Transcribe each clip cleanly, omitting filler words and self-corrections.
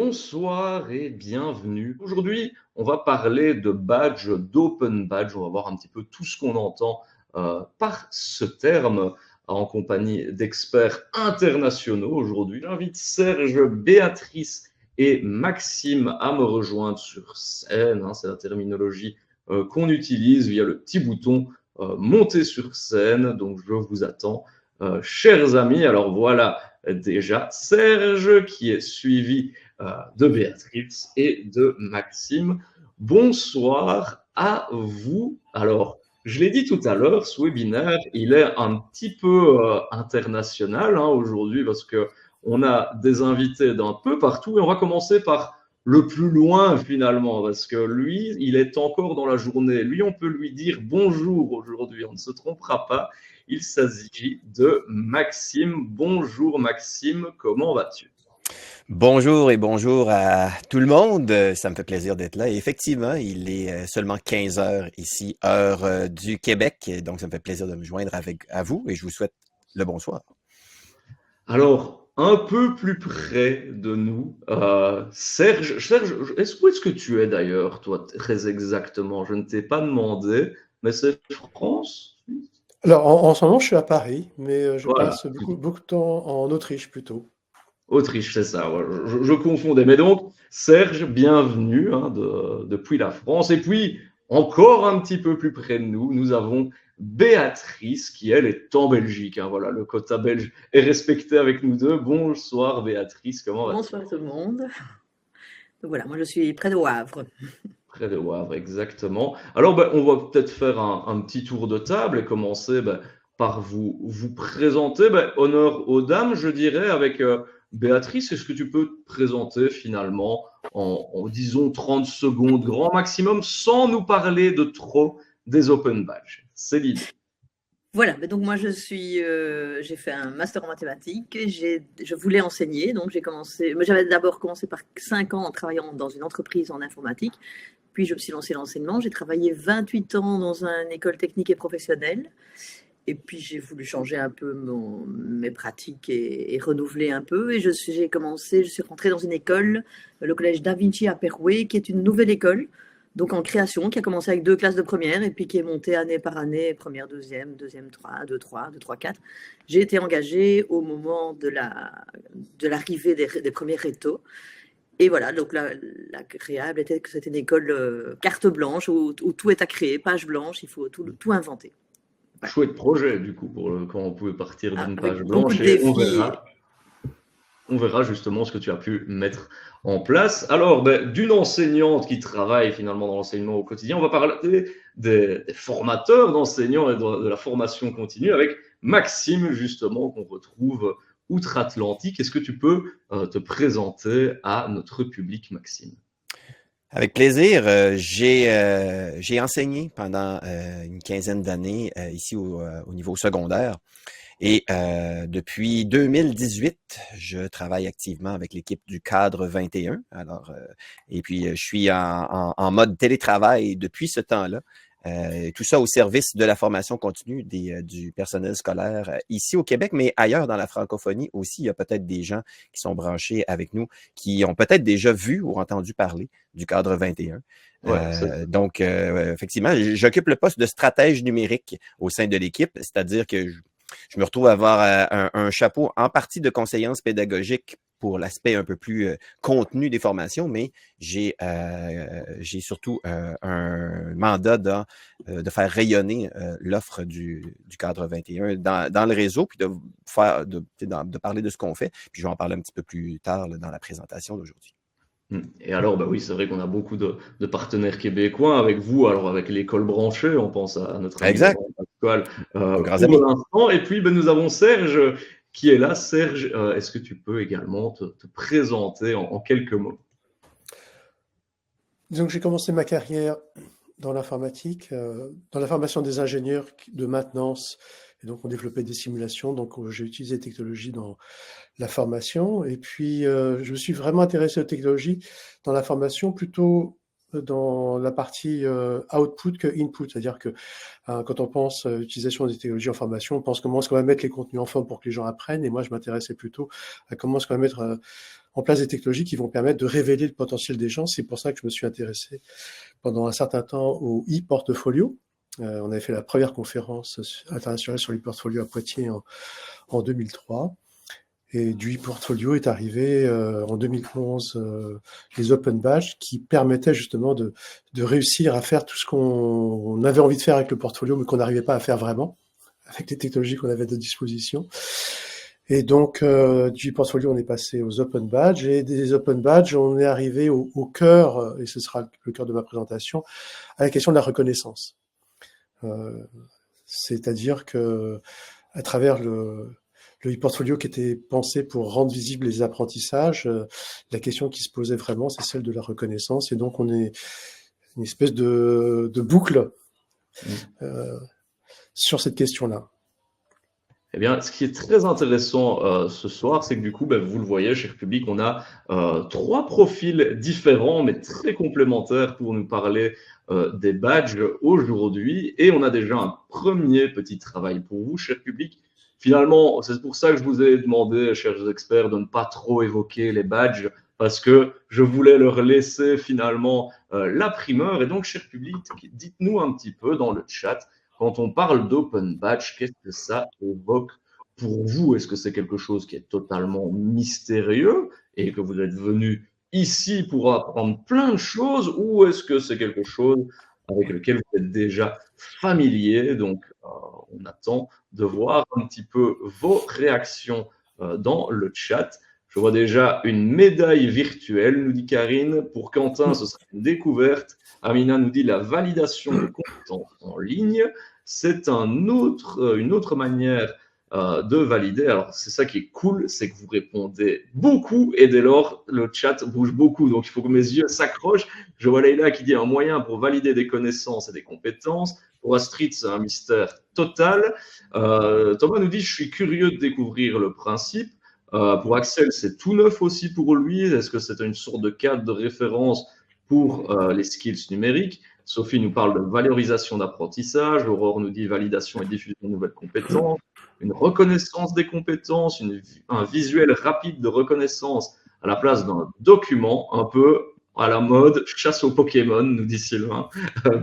Bonsoir et bienvenue. Aujourd'hui, on va parler de badge, d'open badge. On va voir un petit peu tout ce qu'on entend par ce terme en compagnie d'experts internationaux. Aujourd'hui, j'invite Serge, Béatrice et Maxime à me rejoindre sur scène. C'est la terminologie qu'on utilise via le petit bouton monter sur scène. Donc, je vous attends, chers amis. Alors voilà déjà Serge qui est suivi de Béatrice et de Maxime. Bonsoir à vous. Alors, je l'ai dit tout à l'heure, ce webinaire, il est un petit peu international aujourd'hui parce que on a des invités d'un peu partout et on va commencer par le plus loin finalement parce que lui, il est encore dans la journée. Lui, on peut lui dire bonjour aujourd'hui, on ne se trompera pas. Il s'agit de Maxime. Bonjour Maxime, comment vas-tu? Bonjour et bonjour à tout le monde. Ça me fait plaisir d'être là. Et effectivement, il est seulement 15 heures ici, heure du Québec. Donc, ça me fait plaisir de me joindre à vous et je vous souhaite le bonsoir. Alors, un peu plus près de nous, Serge, où est-ce que tu es d'ailleurs, toi, très exactement? Je ne t'ai pas demandé, mais c'est France? Alors, en ce moment, je suis à Paris, mais je Voilà, passe beaucoup de temps en Autriche plutôt. Autriche, c'est ça. Ouais, je confondais. Mais donc, Serge, bienvenue depuis la France. Et puis, encore un petit peu plus près de nous, nous avons Béatrice qui, elle, est en Belgique. Voilà, le quota belge est respecté avec nous deux. Bonsoir Béatrice, comment vas-tu? Bonsoir tout le monde. Donc voilà, moi je suis près de Wavre. Près de Wavre, exactement. Alors, on va peut-être faire un petit tour de table et commencer par vous présenter. Honneur aux dames, je dirais, avec Béatrice. Est-ce que tu peux te présenter finalement disons, 30 secondes, grand maximum, sans nous parler de trop des open badges? C'est l'idée. Voilà, donc moi j'ai fait un master en mathématiques, je voulais enseigner, donc j'avais d'abord commencé par 5 ans en travaillant dans une entreprise en informatique, puis je me suis lancée dans l'enseignement, j'ai travaillé 28 ans dans une école technique et professionnelle, et puis j'ai voulu changer un peu mes pratiques et renouveler un peu, et je suis rentrée dans une école, le collège Da Vinci à Perouet, qui est une nouvelle école, donc en création, qui a commencé avec 2 classes de première et puis qui est montée année par année, première, deuxième, 3, 2, 3, 2, 3, 4. J'ai été engagée au moment de l'arrivée des premiers rétos. Et voilà, donc l'agréable était que c'était une école carte blanche où tout est à créer, page blanche, il faut tout inventer. Voilà. Chouette projet, du coup, quand on pouvait partir d'une page blanche et on verra justement ce que tu as pu mettre en place. Alors, d'une enseignante qui travaille finalement dans l'enseignement au quotidien, on va parler des formateurs d'enseignants et de la formation continue avec Maxime, justement, qu'on retrouve outre-Atlantique. Est-ce que tu peux te présenter à notre public, Maxime? Avec plaisir. J'ai enseigné pendant une quinzaine d'années ici au niveau secondaire. Et depuis 2018, je travaille activement avec l'équipe du cadre 21. Alors, et puis, je suis en mode télétravail depuis ce temps-là. Tout ça au service de la formation continue du personnel scolaire ici au Québec, mais ailleurs dans la francophonie aussi. Il y a peut-être des gens qui sont branchés avec nous, qui ont peut-être déjà vu ou entendu parler du cadre 21. Ouais, donc, effectivement, j'occupe le poste de stratège numérique au sein de l'équipe, c'est-à-dire que je me retrouve à avoir un chapeau en partie de conseillance pédagogique pour l'aspect un peu plus contenu des formations, mais j'ai surtout un mandat de faire rayonner l'offre du cadre 21 dans le réseau, puis de parler de ce qu'on fait. Puis je vais en parler un petit peu plus tard là, dans la présentation d'aujourd'hui. Et alors, oui, c'est vrai qu'on a beaucoup de partenaires québécois avec vous, alors avec l'école branchée, on pense à notre ami Exact. Pascal pour l'instant. Et puis, nous avons Serge qui est là. Serge, est-ce que tu peux également te présenter en quelques mots? Disons que j'ai commencé ma carrière dans l'informatique, dans la formation des ingénieurs de maintenance. Et donc, on développait des simulations. Donc, j'ai utilisé les technologies dans la formation. Et puis, je me suis vraiment intéressé aux technologies dans la formation, plutôt dans la partie output que input. C'est-à-dire que quand on pense à l'utilisation des technologies en formation, on pense comment est-ce qu'on va mettre les contenus en forme pour que les gens apprennent. Et moi, je m'intéressais plutôt à comment est-ce qu'on va mettre en place des technologies qui vont permettre de révéler le potentiel des gens. C'est pour ça que je me suis intéressé pendant un certain temps au e-portfolio. On avait fait la première conférence internationale sur l'e-portfolio à Poitiers en 2003. Et du e-portfolio est arrivé en 2011 les open badges qui permettaient justement de réussir à faire tout ce qu'on avait envie de faire avec le portfolio, mais qu'on n'arrivait pas à faire vraiment avec les technologies qu'on avait de disposition. Et donc, du e-portfolio, on est passé aux open badges. Et des open badges, on est arrivé au cœur, et ce sera le cœur de ma présentation, à la question de la reconnaissance. C'est-à-dire que à travers le e-portfolio qui était pensé pour rendre visibles les apprentissages, la question qui se posait vraiment, c'est celle de la reconnaissance. Et donc, on est une espèce de boucle sur cette question-là. Eh bien, ce qui est très intéressant ce soir, c'est que du coup, vous le voyez, cher public, on a 3 profils différents, mais très complémentaires pour nous parler des badges aujourd'hui. Et on a déjà un premier petit travail pour vous, cher public. Finalement, c'est pour ça que je vous ai demandé, chers experts, de ne pas trop évoquer les badges, parce que je voulais leur laisser finalement la primeur. Et donc, cher public, dites-nous un petit peu dans le chat, quand on parle d'open badge, qu'est-ce que ça évoque pour vous? Est-ce que c'est quelque chose qui est totalement mystérieux et que vous êtes venu ici pour apprendre plein de choses, ou est-ce que c'est quelque chose avec lequel vous êtes déjà familier? Donc, on attend de voir un petit peu vos réactions dans le chat. Je vois déjà une médaille virtuelle, nous dit Karine. Pour Quentin, ce sera une découverte. Amina nous dit la validation de compétences en ligne. C'est une autre manière de valider. Alors, c'est ça qui est cool, c'est que vous répondez beaucoup et dès lors, le chat bouge beaucoup. Donc, il faut que mes yeux s'accrochent. Je vois Leïla qui dit un moyen pour valider des connaissances et des compétences. Pour Astrid, c'est un mystère total. Thomas nous dit, je suis curieux de découvrir le principe. Pour Axel, c'est tout neuf aussi pour lui. Est-ce que c'est une sorte de cadre de référence pour les skills numériques? Sophie nous parle de valorisation d'apprentissage. Aurore nous dit validation et diffusion de nouvelles compétences. Une reconnaissance des compétences, un visuel rapide de reconnaissance à la place d'un document, un peu à la mode chasse aux Pokémon, nous dit Sylvain.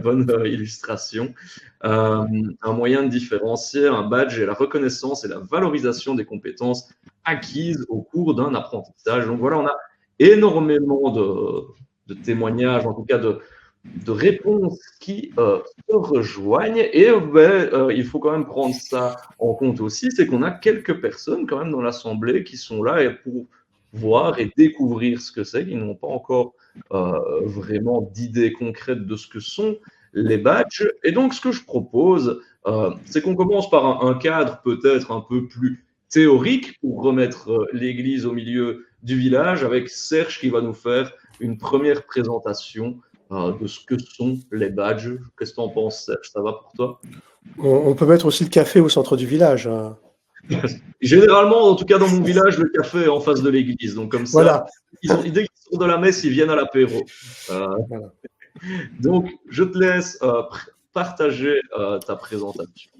Bonne illustration. Un moyen de différencier un badge et la reconnaissance et la valorisation des compétences acquises au cours d'un apprentissage. Donc voilà, on a énormément de témoignages, en tout cas de réponses qui se rejoignent. Et il faut quand même prendre ça en compte aussi, c'est qu'on a quelques personnes quand même dans l'Assemblée qui sont là et pour voir et découvrir ce que c'est, qui n'ont pas encore vraiment d'idées concrètes de ce que sont les badges. Et donc, ce que je propose, c'est qu'on commence par un cadre peut-être un peu plus théorique pour remettre l'église au milieu du village, avec Serge qui va nous faire une première présentation de ce que sont les badges. Qu'est-ce que tu en penses, Serge? Ça va pour toi? On peut mettre aussi le café au centre du village. Généralement, en tout cas dans mon village, le café est en face de l'église. Donc comme ça, voilà. Dès qu'ils sortent de la messe, ils viennent à l'apéro. Voilà. Donc, je te laisse partager ta présentation.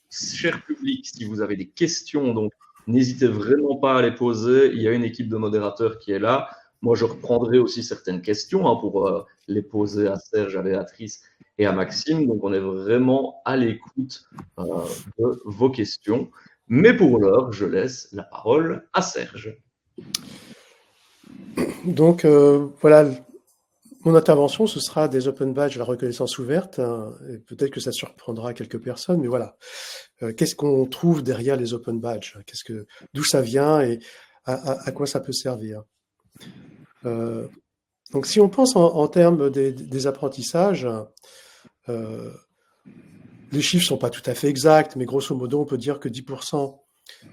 Cher public, si vous avez des questions, donc n'hésitez vraiment pas à les poser. Il y a une équipe de modérateurs qui est là. Moi, je reprendrai aussi certaines questions pour les poser à Serge, à Béatrice et à Maxime. Donc, on est vraiment à l'écoute de vos questions. Mais pour l'heure, je laisse la parole à Serge. Donc, voilà, mon intervention, ce sera des open badges, la reconnaissance ouverte. Et peut-être que ça surprendra quelques personnes, mais voilà. Qu'est-ce qu'on trouve derrière les open badges? D'où ça vient et à quoi ça peut servir? Donc, si on pense en termes des apprentissages, les chiffres sont pas tout à fait exacts, mais grosso modo, on peut dire que 10%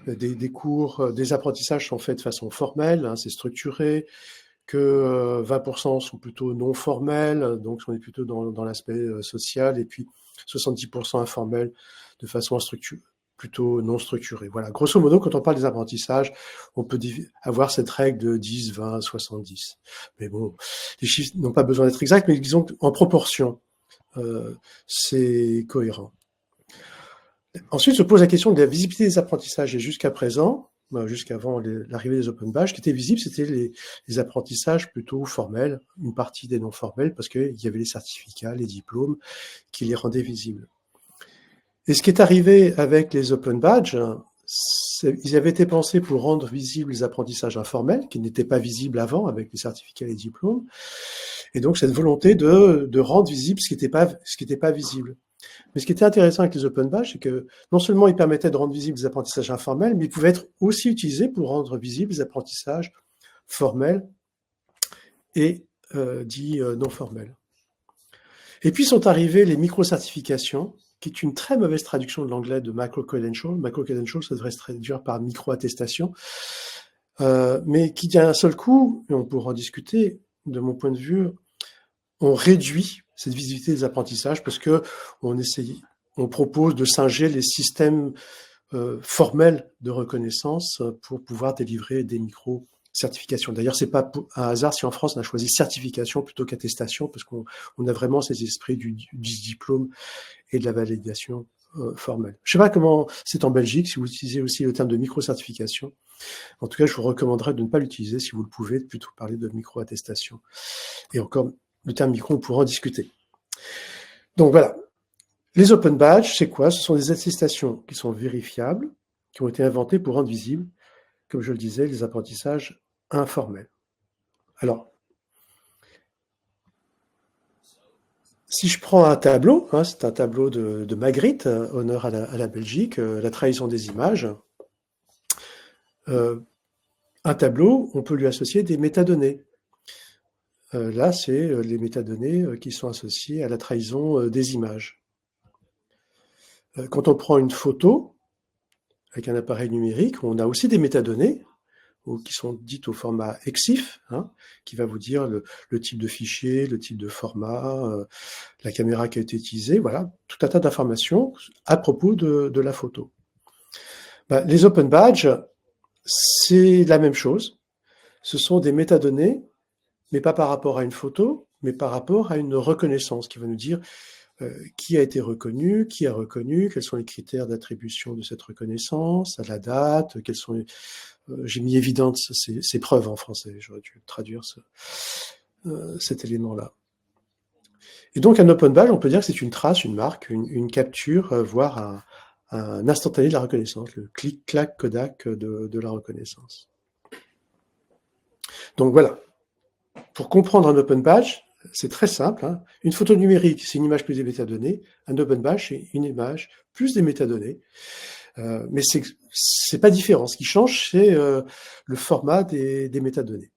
des cours, des apprentissages sont faits de façon formelle, c'est structuré, que 20% sont plutôt non formels, donc on est plutôt dans l'aspect social, et puis 70% informels de façon plutôt non structurée. Voilà, grosso modo, quand on parle des apprentissages, on peut avoir cette règle de 10, 20, 70. Mais bon, les chiffres n'ont pas besoin d'être exacts, mais disons qu'en proportion, c'est cohérent. Ensuite se pose la question de la visibilité des apprentissages. Et jusqu'à présent, jusqu'avant l'arrivée des open badges. Ce qui était visible, c'était les apprentissages plutôt formels, une partie des non formels, parce qu'il y avait les certificats, les diplômes qui les rendaient visibles. Et ce qui est arrivé avec les open badges, ils avaient été pensés pour rendre visibles les apprentissages informels, qui n'étaient pas visibles avant avec les certificats et les diplômes. Et donc, cette volonté de rendre visible ce qui n'était pas visible. Mais ce qui était intéressant avec les open badges, c'est que non seulement ils permettaient de rendre visibles les apprentissages informels, mais ils pouvaient être aussi utilisés pour rendre visibles les apprentissages formels et dits non formels. Et puis sont arrivées les micro-certifications, qui est une très mauvaise traduction de l'anglais de micro-credential. Micro-credential, ça devrait se traduire par micro-attestation. Mais qui d'un seul coup, et on pourra en discuter, de mon point de vue, on réduit cette visibilité des apprentissages parce que on propose de singer les systèmes formels de reconnaissance pour pouvoir délivrer des micro-certifications. D'ailleurs, c'est pas un hasard si en France on a choisi certification plutôt qu'attestation parce qu'on a vraiment ces esprits du diplôme et de la validation formelle. Je ne sais pas comment c'est en Belgique, si vous utilisez aussi le terme de micro-certification. En tout cas, je vous recommanderais de ne pas l'utiliser si vous le pouvez, plutôt parler de micro-attestation. Et encore, le terme micro, on pourra en discuter. Donc voilà. Les open badges, c'est quoi? Ce sont des attestations qui sont vérifiables, qui ont été inventées pour rendre visibles, comme je le disais, les apprentissages informels. Alors, si je prends un tableau, c'est un tableau de Magritte, honneur à la Belgique, la trahison des images. Un tableau, on peut lui associer des métadonnées. Là, c'est les métadonnées qui sont associées à la trahison des images. Quand on prend une photo avec un appareil numérique, on a aussi des métadonnées qui sont dites au format EXIF, qui va vous dire le type de fichier, le type de format, la caméra qui a été utilisée, voilà, tout un tas d'informations à propos de la photo. Les open badges, c'est la même chose. Ce sont des métadonnées, mais pas par rapport à une photo, mais par rapport à une reconnaissance qui va nous dire qui a été reconnu, qui a reconnu, quels sont les critères d'attribution de cette reconnaissance, à la date, quels sont les... j'ai mis évidente ces preuves en français, j'aurais dû traduire cet élément-là. Et donc un open badge, on peut dire que c'est une trace, une marque, une capture, voire un instantané de la reconnaissance, le clic-clac Kodak de la reconnaissance. Donc voilà. Pour comprendre un open badge, c'est très simple. Une photo numérique, c'est une image plus des métadonnées. Un open badge, c'est une image plus des métadonnées. Mais c'est pas différent. Ce qui change, c'est le format des métadonnées.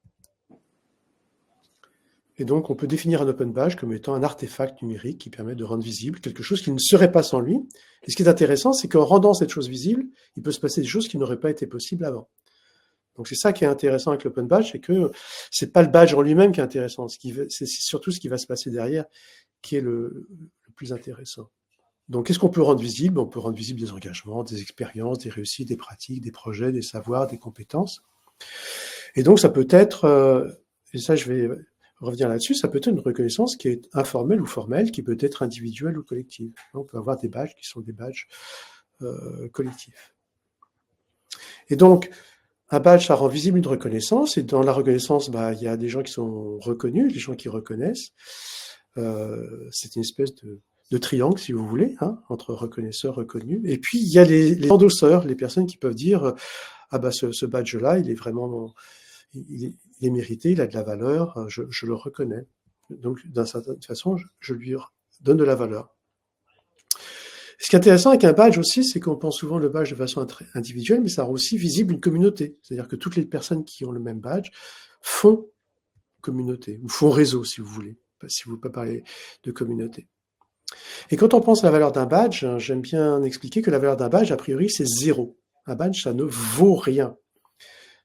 Et donc, on peut définir un open badge comme étant un artefact numérique qui permet de rendre visible quelque chose qui ne serait pas sans lui. Et ce qui est intéressant, c'est qu'en rendant cette chose visible, il peut se passer des choses qui n'auraient pas été possibles avant. Donc c'est ça qui est intéressant avec l'open badge, c'est que c'est pas le badge en lui-même qui est intéressant, c'est surtout ce qui va se passer derrière qui est le plus intéressant. Donc qu'est-ce qu'on peut rendre visible? On peut rendre visible des engagements, des expériences, des réussites, des pratiques, des projets, des savoirs, des compétences. Et donc ça peut être, et ça je vais revenir là-dessus, ça peut être une reconnaissance qui est informelle ou formelle, qui peut être individuelle ou collective. On peut avoir des badges qui sont des badges collectifs. Et donc, un badge, ça rend visible une reconnaissance, et dans la reconnaissance, il y a des gens qui sont reconnus, des gens qui reconnaissent. C'est une espèce de triangle, si vous voulez, entre reconnaisseurs, reconnus. Et puis, il y a les endosseurs, les personnes qui peuvent dire ce badge-là, il est vraiment, il est mérité, il a de la valeur, je le reconnais. Donc, d'une certaine façon, je lui donne de la valeur. Ce qui est intéressant avec un badge aussi, c'est qu'on pense souvent le badge de façon individuelle, mais ça rend aussi visible une communauté. C'est-à-dire que toutes les personnes qui ont le même badge font communauté, ou font réseau, si vous voulez, si vous ne pouvez pas parler de communauté. Et quand on pense à la valeur d'un badge, j'aime bien expliquer que la valeur d'un badge, a priori, c'est 0. Un badge, ça ne vaut rien.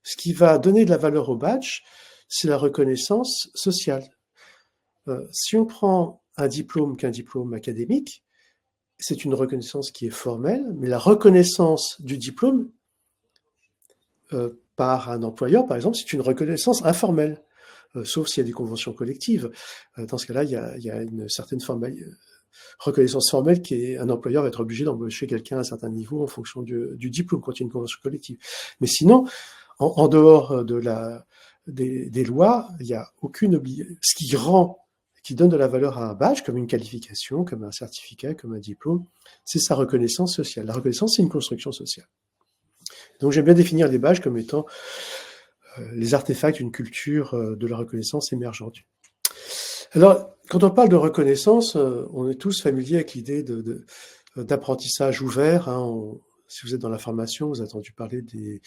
Ce qui va donner de la valeur au badge, c'est la reconnaissance sociale. Si on prend un diplôme qu'un diplôme académique, c'est une reconnaissance qui est formelle, mais la reconnaissance du diplôme par un employeur, par exemple, c'est une reconnaissance informelle, sauf s'il y a des conventions collectives. Dans ce cas-là, il y a une certaine reconnaissance formelle qui est un employeur va être obligé d'embaucher quelqu'un à un certain niveau en fonction du diplôme quand il y a une convention collective. Mais sinon, en dehors des lois, il n'y a aucune obligation. Ce qui donne de la valeur à un badge, comme une qualification, comme un certificat, comme un diplôme, c'est sa reconnaissance sociale. La reconnaissance, c'est une construction sociale. Donc j'aime bien définir les badges comme étant les artefacts d'une culture de la reconnaissance émergente. Alors, quand on parle de reconnaissance, on est tous familiers avec l'idée d'apprentissage ouvert. Si vous êtes dans la formation, vous avez entendu parler des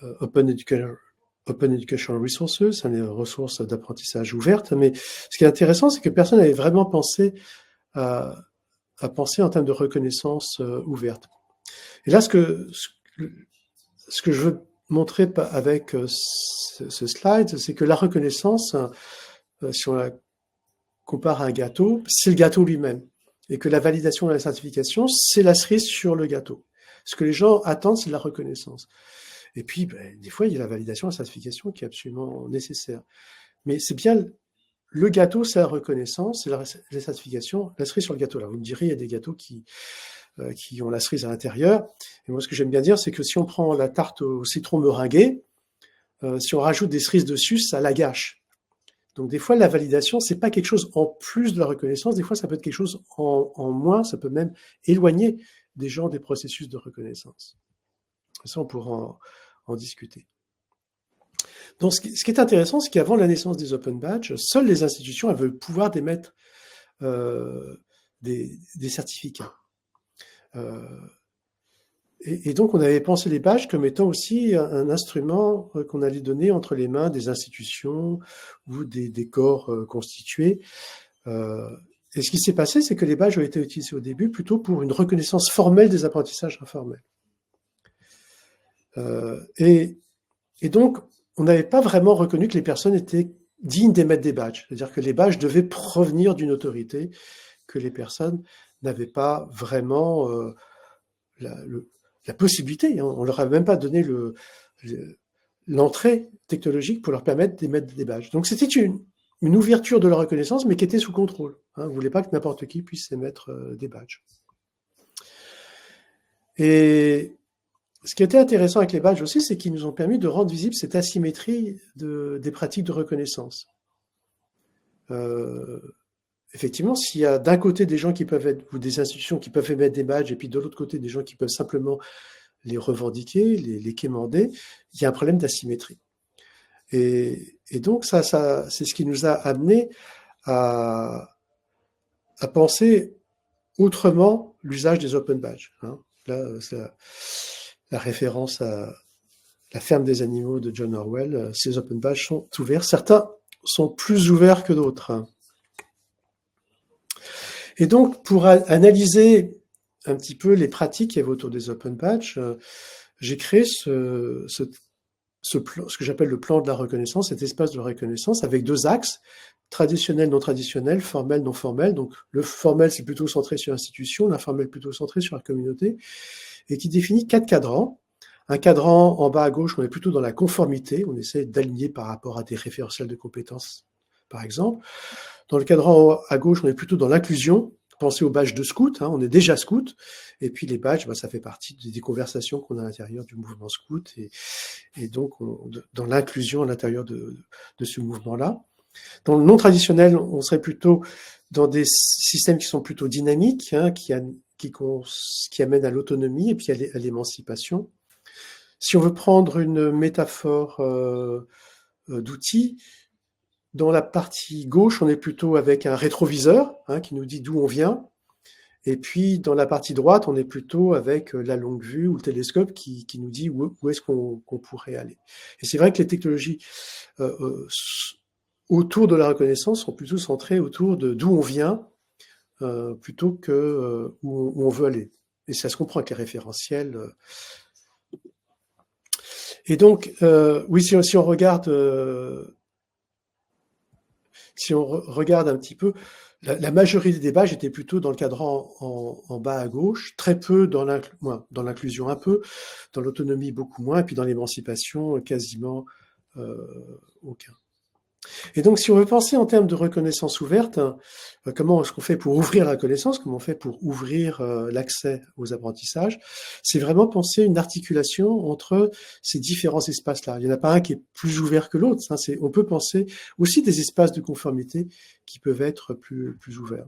Open Educational Resources, les ressources d'apprentissage ouvertes. Mais ce qui est intéressant, c'est que personne n'avait vraiment pensé à penser en termes de reconnaissance ouverte. Et là, ce que je veux montrer avec ce slide, c'est que la reconnaissance, si on la compare à un gâteau, c'est le gâteau lui-même. Et que la validation et la certification, c'est la cerise sur le gâteau. Ce que les gens attendent, c'est de la reconnaissance. Et puis, des fois, il y a la validation et la certification qui est absolument nécessaire. Mais c'est bien le gâteau, c'est la reconnaissance, c'est la certification, la cerise sur le gâteau. Là, vous me direz, il y a des gâteaux qui ont la cerise à l'intérieur. Et moi, ce que j'aime bien dire, c'est que si on prend la tarte au citron meringuée, si on rajoute des cerises dessus, ça la gâche. Donc, des fois, la validation, c'est pas quelque chose en plus de la reconnaissance. Des fois, ça peut être quelque chose en moins. Ça peut même éloigner des gens des processus de reconnaissance. Ça, on pourra en discuter. Donc, ce qui est intéressant, c'est qu'avant la naissance des Open Badges, seules les institutions avaient le pouvoir d'émettre des certificats. Et donc, on avait pensé les badges comme étant aussi un instrument qu'on allait donner entre les mains des institutions ou des corps constitués. Et ce qui s'est passé, c'est que les badges ont été utilisés au début plutôt pour une reconnaissance formelle des apprentissages informels. Et donc, on n'avait pas vraiment reconnu que les personnes étaient dignes d'émettre des badges. C'est-à-dire que les badges devaient provenir d'une autorité, que les personnes n'avaient pas vraiment la possibilité. On ne leur avait même pas donné l'entrée technologique pour leur permettre d'émettre des badges. Donc, c'était une ouverture de la reconnaissance, mais qui était sous contrôle. On ne voulait pas que n'importe qui puisse émettre des badges. Et ce qui était intéressant avec les badges aussi, c'est qu'ils nous ont permis de rendre visible cette asymétrie des pratiques de reconnaissance. Effectivement, s'il y a d'un côté des gens qui peuvent être, ou des institutions qui peuvent émettre des badges, et puis de l'autre côté des gens qui peuvent simplement les revendiquer, les quémander, il y a un problème d'asymétrie. Et donc, ça c'est ce qui nous a amené à penser autrement l'usage des Open Badges. Là, c'est la référence à La ferme des animaux de John Orwell. Ces Open Badges sont ouverts. Certains sont plus ouverts que d'autres. Et donc, pour analyser un petit peu les pratiques qu'il y avait autour des Open Badges, j'ai créé ce plan, ce que j'appelle le plan de la reconnaissance, cet espace de reconnaissance avec deux axes, traditionnel, non traditionnel, formel, non formel. Donc, le formel, c'est plutôt centré sur l'institution, l'informel plutôt centré sur la communauté, et qui définit 4 cadrans. Un cadran en bas à gauche, on est plutôt dans la conformité, on essaie d'aligner par rapport à des référentiels de compétences, par exemple. Dans le cadran à gauche, on est plutôt dans l'inclusion. Pensez aux badges de scout, on est déjà scout, et puis les badges, ça fait partie des conversations qu'on a à l'intérieur du mouvement scout, et donc dans l'inclusion à l'intérieur de ce mouvement-là. Dans le non traditionnel, on serait plutôt dans des systèmes qui sont plutôt dynamiques, qui amènent à l'autonomie et puis à l'émancipation. Si on veut prendre une métaphore d'outils, dans la partie gauche, on est plutôt avec un rétroviseur qui nous dit d'où on vient. Et puis, dans la partie droite, on est plutôt avec la longue vue ou le télescope qui nous dit où est-ce qu'on pourrait aller. Et c'est vrai que les technologies autour de la reconnaissance sont plutôt centrées autour de d'où on vient plutôt que où on veut aller. Et ça se comprend avec les référentiels. Et donc, oui, si on regarde... Si on regarde un petit peu, la majorité des badges étaient plutôt dans le cadran en bas à gauche, très peu dans l'inclusion un peu, dans l'autonomie beaucoup moins, et puis dans l'émancipation quasiment aucun. Et donc, si on veut penser en termes de reconnaissance ouverte, comment est-ce qu'on fait pour ouvrir la connaissance, comment on fait pour ouvrir l'accès aux apprentissages, c'est vraiment penser une articulation entre ces différents espaces-là. Il n'y en a pas un qui est plus ouvert que l'autre. Hein, on peut penser aussi des espaces de conformité qui peuvent être plus ouverts.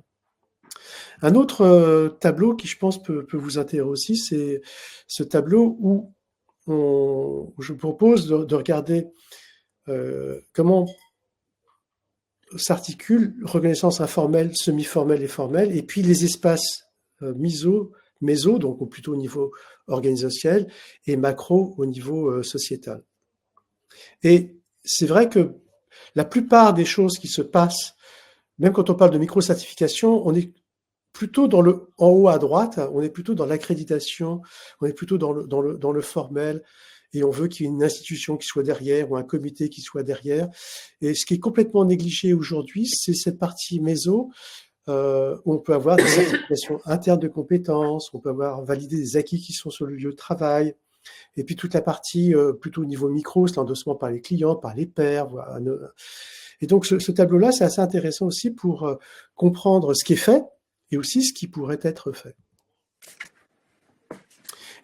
Un autre tableau qui, je pense, peut vous intéresser aussi, c'est ce tableau où je vous propose de regarder comment s'articule reconnaissance informelle, semi-formelle et formelle, et puis les espaces méso, donc plutôt au niveau organisationnel, et macro au niveau sociétal. Et c'est vrai que la plupart des choses qui se passent, même quand on parle de micro-certification, on est plutôt en haut à droite, on est plutôt dans l'accréditation, on est plutôt dans le formel, et on veut qu'il y ait une institution qui soit derrière ou un comité qui soit derrière. Et ce qui est complètement négligé aujourd'hui, c'est cette partie méso, où on peut avoir des certifications internes de compétences, on peut avoir validé des acquis qui sont sur le lieu de travail, et puis toute la partie plutôt au niveau micro, c'est l'endossement par les clients, par les pairs. Voilà. Et donc ce tableau-là, c'est assez intéressant aussi pour comprendre ce qui est fait et aussi ce qui pourrait être fait.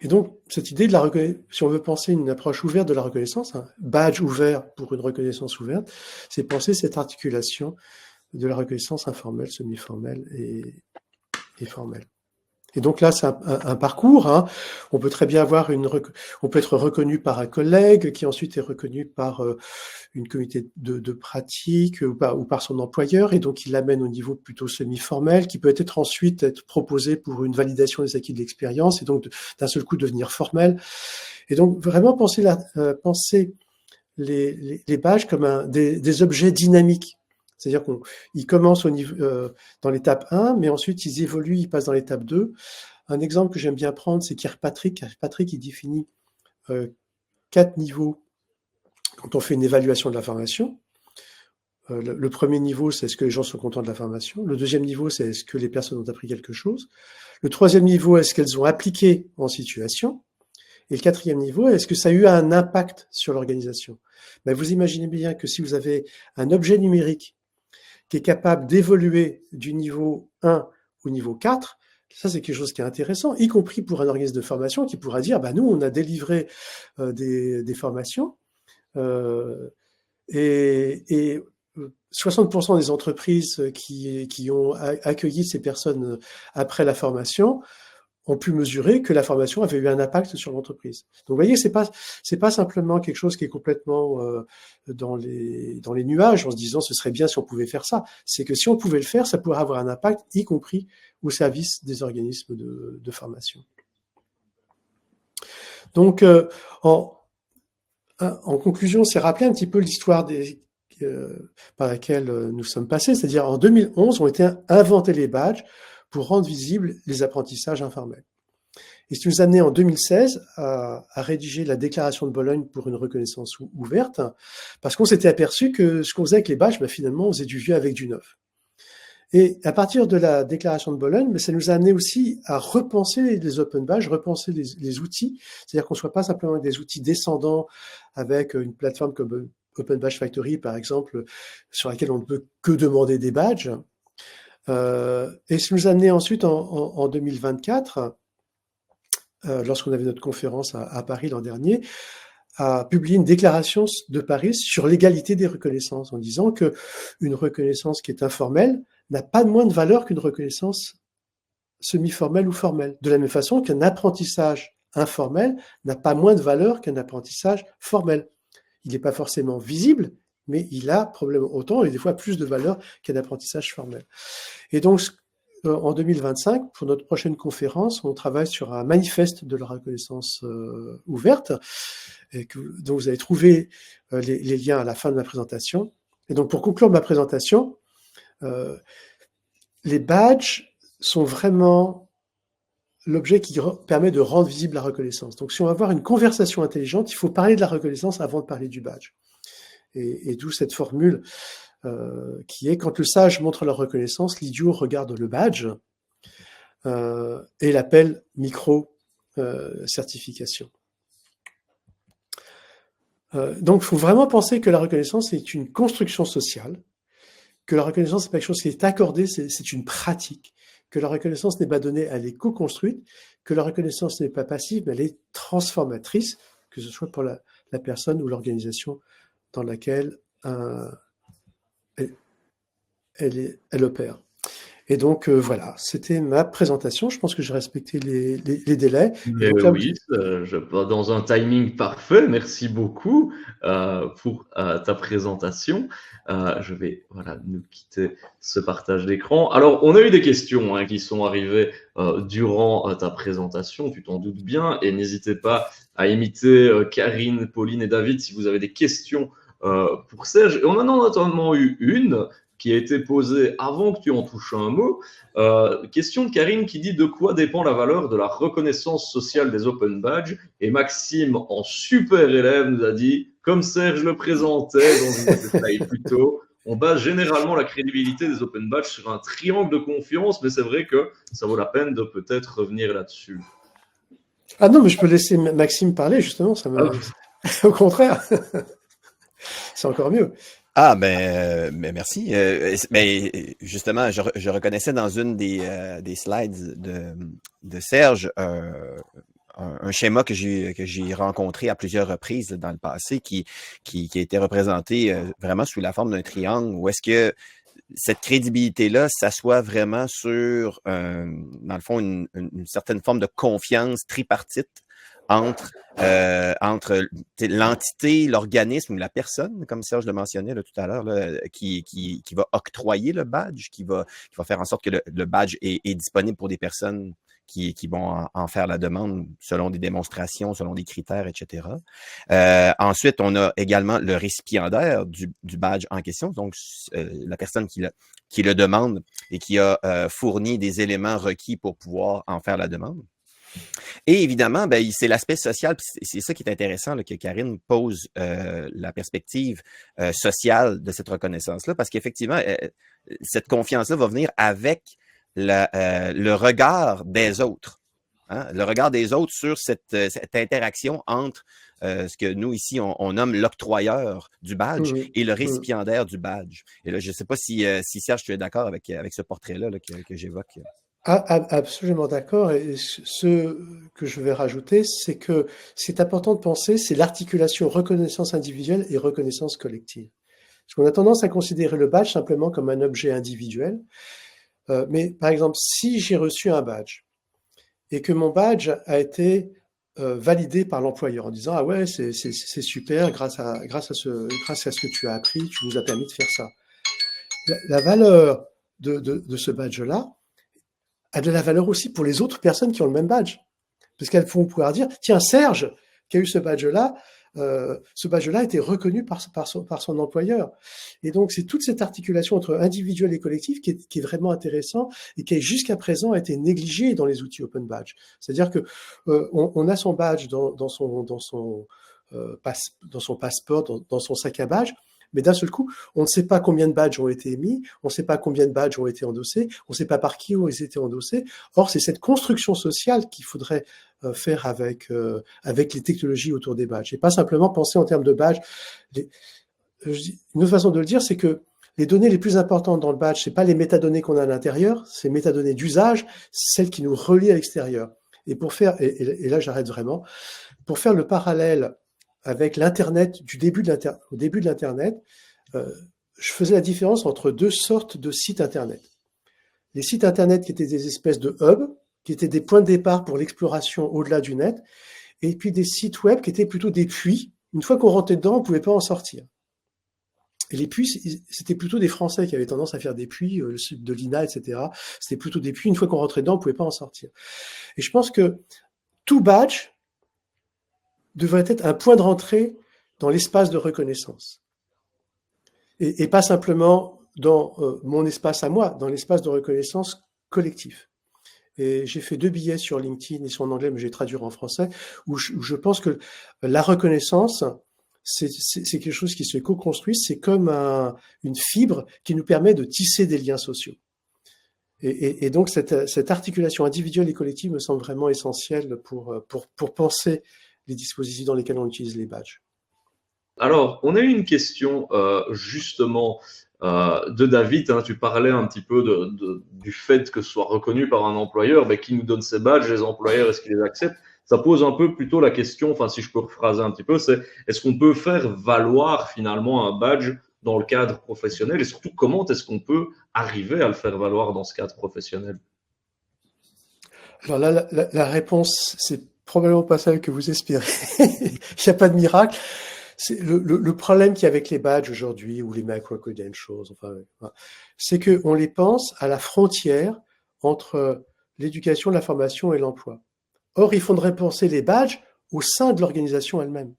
Et donc, cette idée de la reconnaissance, si on veut penser une approche ouverte de la reconnaissance, un badge ouvert pour une reconnaissance ouverte, c'est penser cette articulation de la reconnaissance informelle, semi-formelle et formelle. Et donc là, c'est un parcours. Hein. On peut très bien avoir on peut être reconnu par un collègue qui ensuite est reconnu par une comité de pratique ou par son employeur, et donc il l'amène au niveau plutôt semi-formel, qui peut être ensuite être proposé pour une validation des acquis de l'expérience, et donc d'un seul coup devenir formel. Et donc vraiment penser les badges comme des objets dynamiques. C'est-à-dire qu'ils commencent dans l'étape 1, mais ensuite ils évoluent, ils passent dans l'étape 2. Un exemple que j'aime bien prendre, c'est Kirkpatrick. Kirkpatrick, il définit 4 niveaux quand on fait une évaluation de la formation. Le premier niveau, c'est est-ce que les gens sont contents de la formation. Le deuxième niveau, c'est est-ce que les personnes ont appris quelque chose. Le troisième niveau, est-ce qu'elles ont appliqué en situation. Et le quatrième niveau, est-ce que ça a eu un impact sur l'organisation. Ben, vous imaginez bien que si vous avez un objet numérique qui est capable d'évoluer du niveau 1 au niveau 4, ça c'est quelque chose qui est intéressant, y compris pour un organisme de formation qui pourra dire, bah, nous on a délivré des formations et 60% des entreprises qui ont accueilli ces personnes après la formation ont pu mesurer que la formation avait eu un impact sur l'entreprise. Donc, vous voyez, c'est pas simplement quelque chose qui est complètement dans les nuages en se disant ce serait bien si on pouvait faire ça. C'est que si on pouvait le faire, ça pourrait avoir un impact, y compris au service des organismes de formation. Donc, en conclusion, c'est rappeler un petit peu l'histoire par laquelle nous sommes passés. C'est-à-dire, en 2011, ont été inventés les badges pour rendre visibles les apprentissages informels. Et ce qui nous a amené en 2016 à rédiger la déclaration de Bologne pour une reconnaissance ouverte, parce qu'on s'était aperçu que ce qu'on faisait avec les badges, finalement, on faisait du vieux avec du neuf. Et à partir de la déclaration de Bologne, ça nous a amené aussi à repenser les open badges, repenser les outils, c'est-à-dire qu'on ne soit pas simplement des outils descendants avec une plateforme comme Open Badge Factory, par exemple, sur laquelle on ne peut que demander des badges. Et ce qui nous a amené ensuite en 2024, lorsqu'on avait notre conférence à Paris l'an dernier, à publier une déclaration de Paris sur l'égalité des reconnaissances, en disant que une reconnaissance qui est informelle n'a pas moins de valeur qu'une reconnaissance semi-formelle ou formelle. De la même façon qu'un apprentissage informel n'a pas moins de valeur qu'un apprentissage formel. Il n'est pas forcément visible, mais il a probablement autant et des fois plus de valeur qu'un apprentissage formel. Et donc, en 2025, pour notre prochaine conférence, on travaille sur un manifeste de la reconnaissance ouverte, dont vous allez trouver les liens à la fin de ma présentation. Et donc, pour conclure ma présentation, les badges sont vraiment l'objet qui permet de rendre visible la reconnaissance. Donc, si on va avoir une conversation intelligente, il faut parler de la reconnaissance avant de parler du badge. Et d'où cette formule qui est « Quand le sage montre la reconnaissance, l'idiot regarde le badge » et l'appelle micro-certification. Donc, il faut vraiment penser que la reconnaissance est une construction sociale, que la reconnaissance n'est pas quelque chose qui est accordé, c'est une pratique, que la reconnaissance n'est pas donnée, elle est co-construite, que la reconnaissance n'est pas passive, mais elle est transformatrice, que ce soit pour la personne ou l'organisation dans laquelle elle opère. Et donc, voilà, c'était ma présentation. Je pense que j'ai respecté les délais. Mais Et donc là, oui, dans un timing parfait. Merci beaucoup pour ta présentation. Je vais nous quitter ce partage d'écran. Alors, on a eu des questions qui sont arrivées durant ta présentation, tu t'en doutes bien, et n'hésitez pas à imiter Karine, Pauline et David si vous avez des questions pour Serge. Et on en a notamment eu une qui a été posée avant que tu en touches un mot. Question de Karine qui dit: de quoi dépend la valeur de la reconnaissance sociale des Open Badges? Et Maxime, en super élève, nous a dit, comme Serge le présentait dans une slide plus tôt, on base généralement la crédibilité des Open Badges sur un triangle de confiance, mais c'est vrai que ça vaut la peine de peut-être revenir là-dessus. Ah non, mais je peux laisser Maxime parler, justement, ça me... Au contraire, c'est encore mieux. Ah, mais merci. Mais justement, je reconnaissais dans une des slides de Serge un schéma que j'ai rencontré à plusieurs reprises dans le passé qui a été représenté vraiment sous la forme d'un triangle, où est-ce que cette crédibilité-là s'assoit vraiment sur, dans le fond, une certaine forme de confiance tripartite entre l'entité, l'organisme ou la personne, comme Serge le mentionnait là, tout à l'heure, qui va octroyer le badge, qui va faire en sorte que le badge est disponible pour des personnes qui vont en faire la demande selon des démonstrations, selon des critères, etc. Ensuite, on a également le récipiendaire du badge en question, donc la personne qui le demande et qui a fourni des éléments requis pour pouvoir en faire la demande. Et évidemment, c'est l'aspect social, c'est ça qui est intéressant, là, que Karine pose la perspective sociale de cette reconnaissance-là, parce qu'effectivement, cette confiance-là va venir avec le regard des autres. Hein? Le regard des autres sur cette interaction entre ce que nous, ici, on nomme l'octroyeur du badge et le récipiendaire du badge. Et là, je ne sais pas si Serge, tu es d'accord avec ce portrait-là là, que j'évoque. Absolument d'accord. Et ce que je vais rajouter, c'est que c'est important de penser, c'est l'articulation reconnaissance individuelle et reconnaissance collective. Parce qu'on a tendance à considérer le badge simplement comme un objet individuel. Mais par exemple, si j'ai reçu un badge et que mon badge a été validé par l'employeur en disant: ah ouais, c'est super, grâce à ce que tu as appris, tu nous as permis de faire ça. La valeur de ce badge-là a de la valeur aussi pour les autres personnes qui ont le même badge. Parce qu'elles vont pouvoir dire: tiens, Serge, qui a eu ce badge-là a été reconnu par son employeur. Et donc, c'est toute cette articulation entre individuel et collectif qui est vraiment intéressant et qui, jusqu'à présent, a été négligée dans les outils Open Badge. C'est-à-dire que on a son badge dans son passeport, dans son sac à badge, mais d'un seul coup, on ne sait pas combien de badges ont été émis, on ne sait pas combien de badges ont été endossés, on ne sait pas par qui ont été endossés. Or, c'est cette construction sociale qu'il faudrait faire avec les technologies autour des badges. Et pas simplement penser en termes de badges. Une autre façon de le dire, c'est que les données les plus importantes dans le badge, c'est pas les métadonnées qu'on a à l'intérieur, c'est les métadonnées d'usage, celles qui nous relient à l'extérieur. Et pour faire, et là j'arrête vraiment, pour faire le parallèle avec l'Internet, au début de l'Internet, je faisais la différence entre deux sortes de sites Internet. Les sites Internet qui étaient des espèces de hubs, qui étaient des points de départ pour l'exploration au-delà du net, et puis des sites web qui étaient plutôt des puits. Une fois qu'on rentrait dedans, on ne pouvait pas en sortir. Et les puits, c'était plutôt des Français qui avaient tendance à faire des puits, le site de l'INA, etc. C'était plutôt des puits. Une fois qu'on rentrait dedans, on ne pouvait pas en sortir. Et je pense que tout badge devrait être un point de rentrée dans l'espace de reconnaissance. Et pas simplement dans mon espace à moi, dans l'espace de reconnaissance collectif. Et j'ai fait 2 billets sur LinkedIn, ils sont en anglais, mais je vais traduire en français, où je pense que la reconnaissance, c'est quelque chose qui se co-construit, c'est comme une fibre qui nous permet de tisser des liens sociaux. Et donc cette articulation individuelle et collective me semble vraiment essentielle pour penser les dispositifs dans lesquels on utilise les badges. Alors, on a eu une question justement de David. Hein, tu parlais un petit peu du fait que ce soit reconnu par un employeur, mais qui nous donne ces badges, les employeurs, est-ce qu'ils les acceptent? Ça pose un peu plutôt la question, enfin si je peux rephraser un petit peu, c'est est-ce qu'on peut faire valoir finalement un badge dans le cadre professionnel et surtout comment est-ce qu'on peut arriver à le faire valoir dans ce cadre professionnel? Alors là, la réponse, c'est probablement pas celle que vous espérez. Il n'y a pas de miracle. C'est le problème qu'il y a avec les badges aujourd'hui ou les micro-credentials, enfin, c'est qu'on les pense à la frontière entre l'éducation, la formation et l'emploi. Or, il faudrait penser les badges au sein de l'organisation elle-même.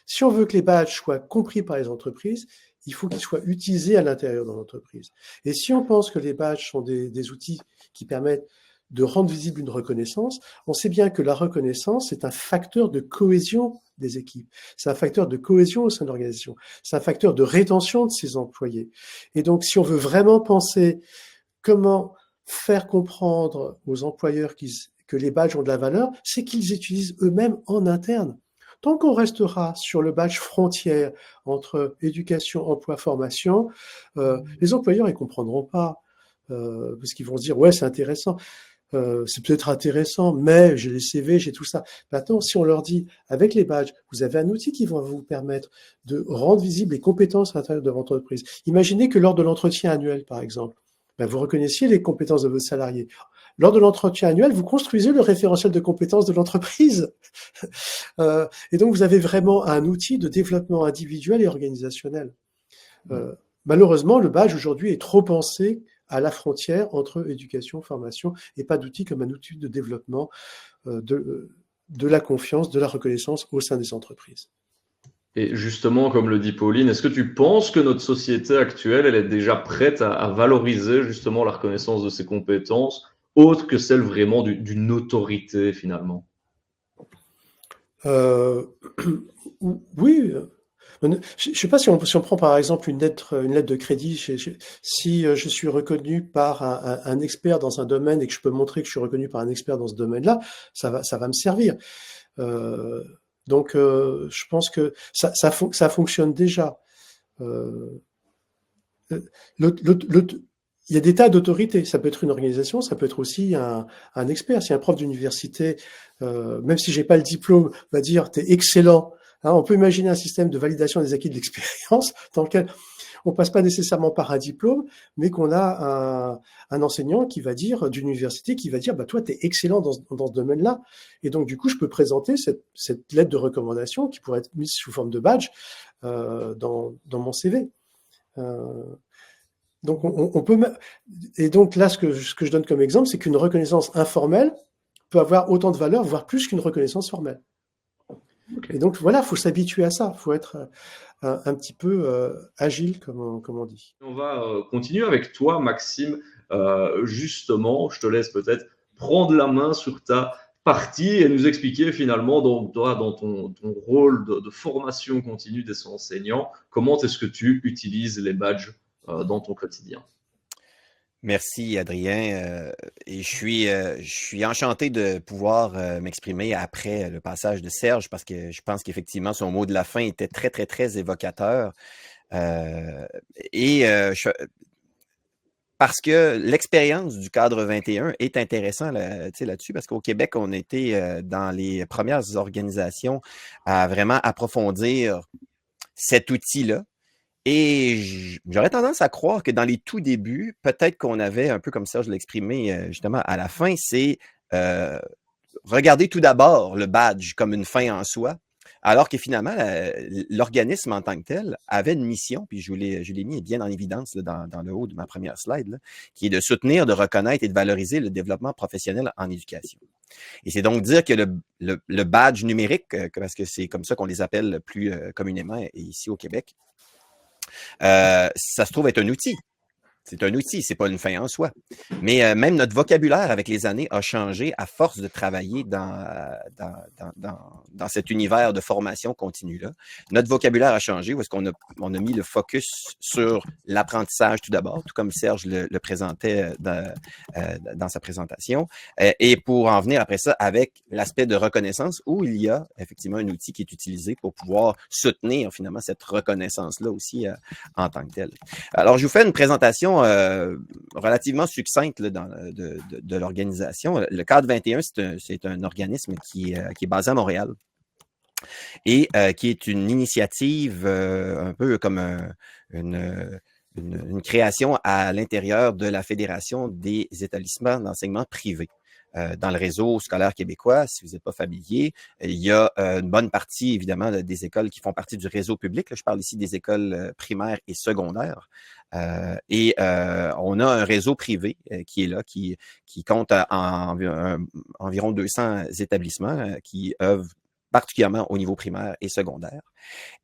Si on veut que les badges soient compris par les entreprises, il faut qu'ils soient utilisés à l'intérieur de l'entreprise. Et si on pense que les badges sont des outils qui permettent de rendre visible une reconnaissance, on sait bien que la reconnaissance est un facteur de cohésion des équipes. C'est un facteur de cohésion au sein de l'organisation. C'est un facteur de rétention de ses employés. Et donc, si on veut vraiment penser comment faire comprendre aux employeurs que les badges ont de la valeur, c'est qu'ils utilisent eux-mêmes en interne. Tant qu'on restera sur le badge frontière entre éducation, emploi, formation, les employeurs ne comprendront pas. Parce qu'ils vont se dire, ouais, c'est intéressant. C'est peut-être intéressant, mais j'ai les CV, j'ai tout ça. Maintenant, si on leur dit, avec les badges, vous avez un outil qui va vous permettre de rendre visibles les compétences à l'intérieur de votre entreprise. Imaginez que lors de l'entretien annuel, par exemple, vous reconnaissiez les compétences de vos salariés. Lors de l'entretien annuel, vous construisez le référentiel de compétences de l'entreprise. Et donc, vous avez vraiment un outil de développement individuel et organisationnel. Malheureusement, le badge aujourd'hui est trop pensé à la frontière entre éducation, formation, et pas d'outil comme un outil de développement de la confiance, de la reconnaissance au sein des entreprises. Et justement, comme le dit Pauline, est-ce que tu penses que notre société actuelle, elle est déjà prête à valoriser justement la reconnaissance de ses compétences, autre que celle vraiment d'une autorité finalement? Oui. Je ne sais pas si on prend par exemple une lettre de crédit, si je suis reconnu par un expert dans un domaine et que je peux montrer que je suis reconnu par un expert dans ce domaine-là, ça va me servir. Donc, je pense que ça fonctionne déjà. Il y a des tas d'autorités. Ça peut être une organisation, ça peut être aussi un expert. Si un prof d'université, même si j'ai pas le diplôme, va dire t'es excellent. Hein, on peut imaginer un système de validation des acquis de l'expérience dans lequel on passe pas nécessairement par un diplôme, mais qu'on a un enseignant qui va dire, d'une université, qui va dire, bah, toi, tu es excellent dans ce domaine-là. Et donc, du coup, je peux présenter cette lettre de recommandation qui pourrait être mise sous forme de badge dans mon CV. Donc, on peut. Et donc, là, ce que je donne comme exemple, c'est qu'une reconnaissance informelle peut avoir autant de valeur, voire plus qu'une reconnaissance formelle. Okay. Et donc, voilà, il faut s'habituer à ça. Il faut être un petit peu agile, comme on dit. On va continuer avec toi, Maxime. Justement, je te laisse peut-être prendre la main sur ta partie et nous expliquer finalement, donc, toi, dans ton rôle de formation continue des enseignants, comment est-ce que tu utilises les badges dans ton quotidien. Merci, Adrien. Et je suis enchanté de pouvoir m'exprimer après le passage de Serge parce que je pense qu'effectivement, son mot de la fin était très, très, très évocateur. Parce que l'expérience du cadre 21 est intéressant là-dessus, parce qu'au Québec, on était dans les premières organisations à vraiment approfondir cet outil-là. Et j'aurais tendance à croire que dans les tout débuts, peut-être qu'on avait, un peu comme ça, je l'ai exprimé justement à la fin, c'est regarder tout d'abord le badge comme une fin en soi, alors que finalement, l'organisme en tant que tel avait une mission, puis je l'ai mis bien en évidence là, dans le haut de ma première slide, là, qui est de soutenir, de reconnaître et de valoriser le développement professionnel en éducation. Et c'est donc dire que le badge numérique, parce que c'est comme ça qu'on les appelle plus communément ici au Québec, ça se trouve être un outil. C'est un outil, c'est pas une fin en soi. Mais même notre vocabulaire avec les années a changé à force de travailler dans cet univers de formation continue-là. Notre vocabulaire a changé où est-ce qu'on a mis le focus sur l'apprentissage tout d'abord, tout comme Serge le présentait dans sa présentation, et pour en venir après ça avec l'aspect de reconnaissance où il y a effectivement un outil qui est utilisé pour pouvoir soutenir finalement cette reconnaissance-là aussi en tant que telle. Alors, je vous fais une présentation relativement succincte là, de l'organisation. Le Cadre 21, c'est un organisme qui est basé à Montréal et qui est une initiative un peu comme une création à l'intérieur de la Fédération des établissements d'enseignement privés. Dans le réseau scolaire québécois, si vous n'êtes pas familier, il y a une bonne partie, évidemment, des écoles qui font partie du réseau public. Là, je parle ici des écoles primaires et secondaires. Et on a un réseau privé qui est là, qui compte environ 200 établissements qui œuvrent particulièrement au niveau primaire et secondaire.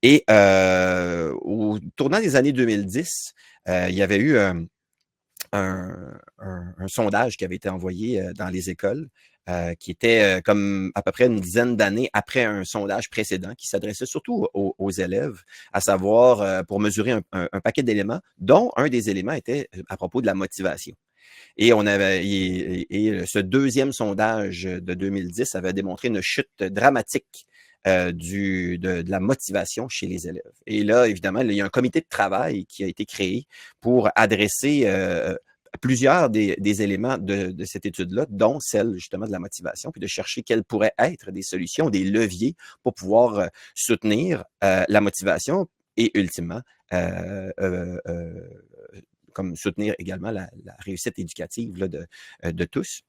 Et au tournant des années 2010, il y avait eu un sondage qui avait été envoyé dans les écoles, qui était comme à peu près une dizaine d'années après un sondage précédent qui s'adressait surtout aux élèves, à savoir pour mesurer un paquet d'éléments, dont un des éléments était à propos de la motivation. Et ce deuxième sondage de 2010 avait démontré une chute dramatique de la motivation chez les élèves. Et là, évidemment, il y a un comité de travail qui a été créé pour adresser plusieurs des éléments de cette étude-là, dont celle justement de la motivation, puis de chercher quelles pourraient être des solutions, des leviers pour pouvoir soutenir la motivation et ultimement comme soutenir également la réussite éducative là, de tous.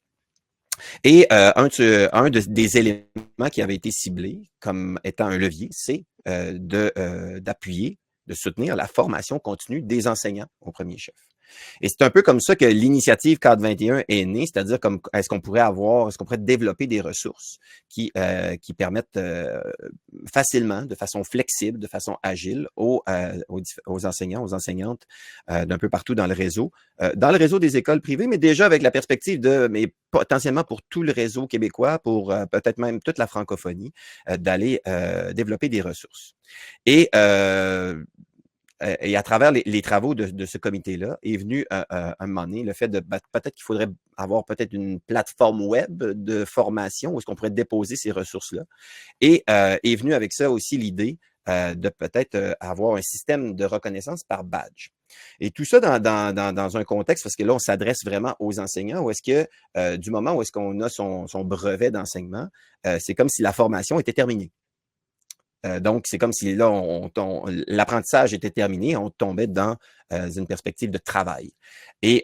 Et des éléments qui avait été ciblé comme étant un levier, c'est d'appuyer, de soutenir la formation continue des enseignants au premier chef. Et c'est un peu comme ça que l'initiative Cadre 21 est née, c'est-à-dire comme est-ce qu'on pourrait développer des ressources qui permettent facilement, de façon flexible, de façon agile aux enseignants, aux enseignantes d'un peu partout dans le réseau des écoles privées, mais déjà avec la perspective mais potentiellement pour tout le réseau québécois, pour peut-être même toute la francophonie, d'aller développer des ressources. Et à travers les travaux de ce comité-là, est venu un moment donné le fait de peut-être qu'il faudrait avoir peut-être une plateforme web de formation où est-ce qu'on pourrait déposer ces ressources-là. Et est venu avec ça aussi l'idée de peut-être avoir un système de reconnaissance par badge. Et tout ça dans un contexte, parce que là, on s'adresse vraiment aux enseignants, où est-ce que du moment où est-ce qu'on a son brevet d'enseignement, c'est comme si la formation était terminée. Donc, c'est comme si là, l'apprentissage était terminé, on tombait dans une perspective de travail. Et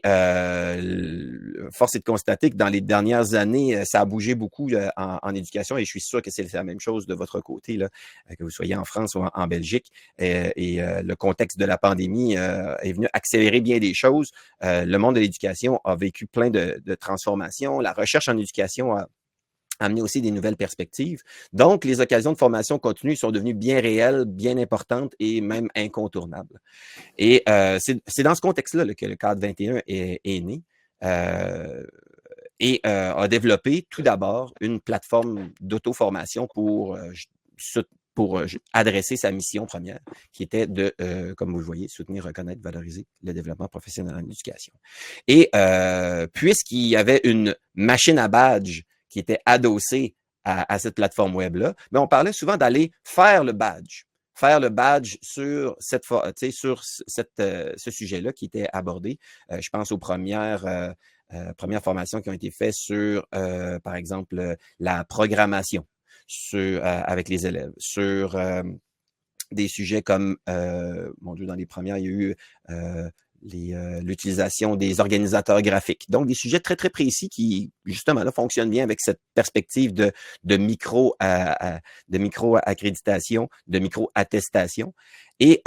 force est de constater que dans les dernières années, ça a bougé beaucoup en éducation et je suis sûr que c'est la même chose de votre côté, là, que vous soyez en France ou en Belgique. Et le contexte de la pandémie est venu accélérer bien des choses. Le monde de l'éducation a vécu plein de transformations. La recherche en éducation a amener aussi des nouvelles perspectives. Donc, les occasions de formation continue sont devenues bien réelles, bien importantes et même incontournables. Et c'est dans ce contexte-là que le Cadre 21 est né et a développé tout d'abord une plateforme d'auto-formation pour adresser sa mission première, qui était de, comme vous le voyez, soutenir, reconnaître, valoriser le développement professionnel en éducation. Et puisqu'il y avait une machine à badge qui était adossé à cette plateforme web-là, mais on parlait souvent d'aller faire le badge sur ce sujet-là qui était abordé. Je pense aux premières formations qui ont été faites sur, par exemple, la programmation avec les élèves, sur des sujets comme, mon Dieu, dans les premières, il y a eu l'utilisation des organisateurs graphiques. Donc, des sujets très, très précis qui, justement, là, fonctionnent bien avec cette perspective de micro-accréditation, de micro-attestation. Et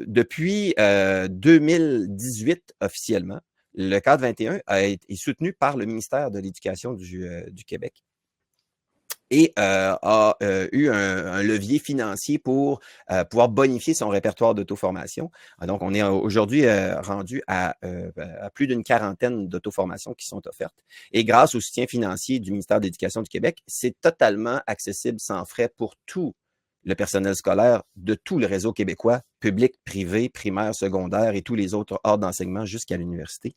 depuis 2018, officiellement, le Cadre 21 est soutenu par le ministère de l'Éducation du Québec. et a eu un levier financier pour pouvoir bonifier son répertoire d'auto-formation. Donc, on est aujourd'hui rendu à plus d'une quarantaine d'auto-formations qui sont offertes. Et grâce au soutien financier du ministère de l'Éducation du Québec, c'est totalement accessible sans frais pour tout le personnel scolaire de tout le réseau québécois, public, privé, primaire, secondaire et tous les autres ordres d'enseignement jusqu'à l'université,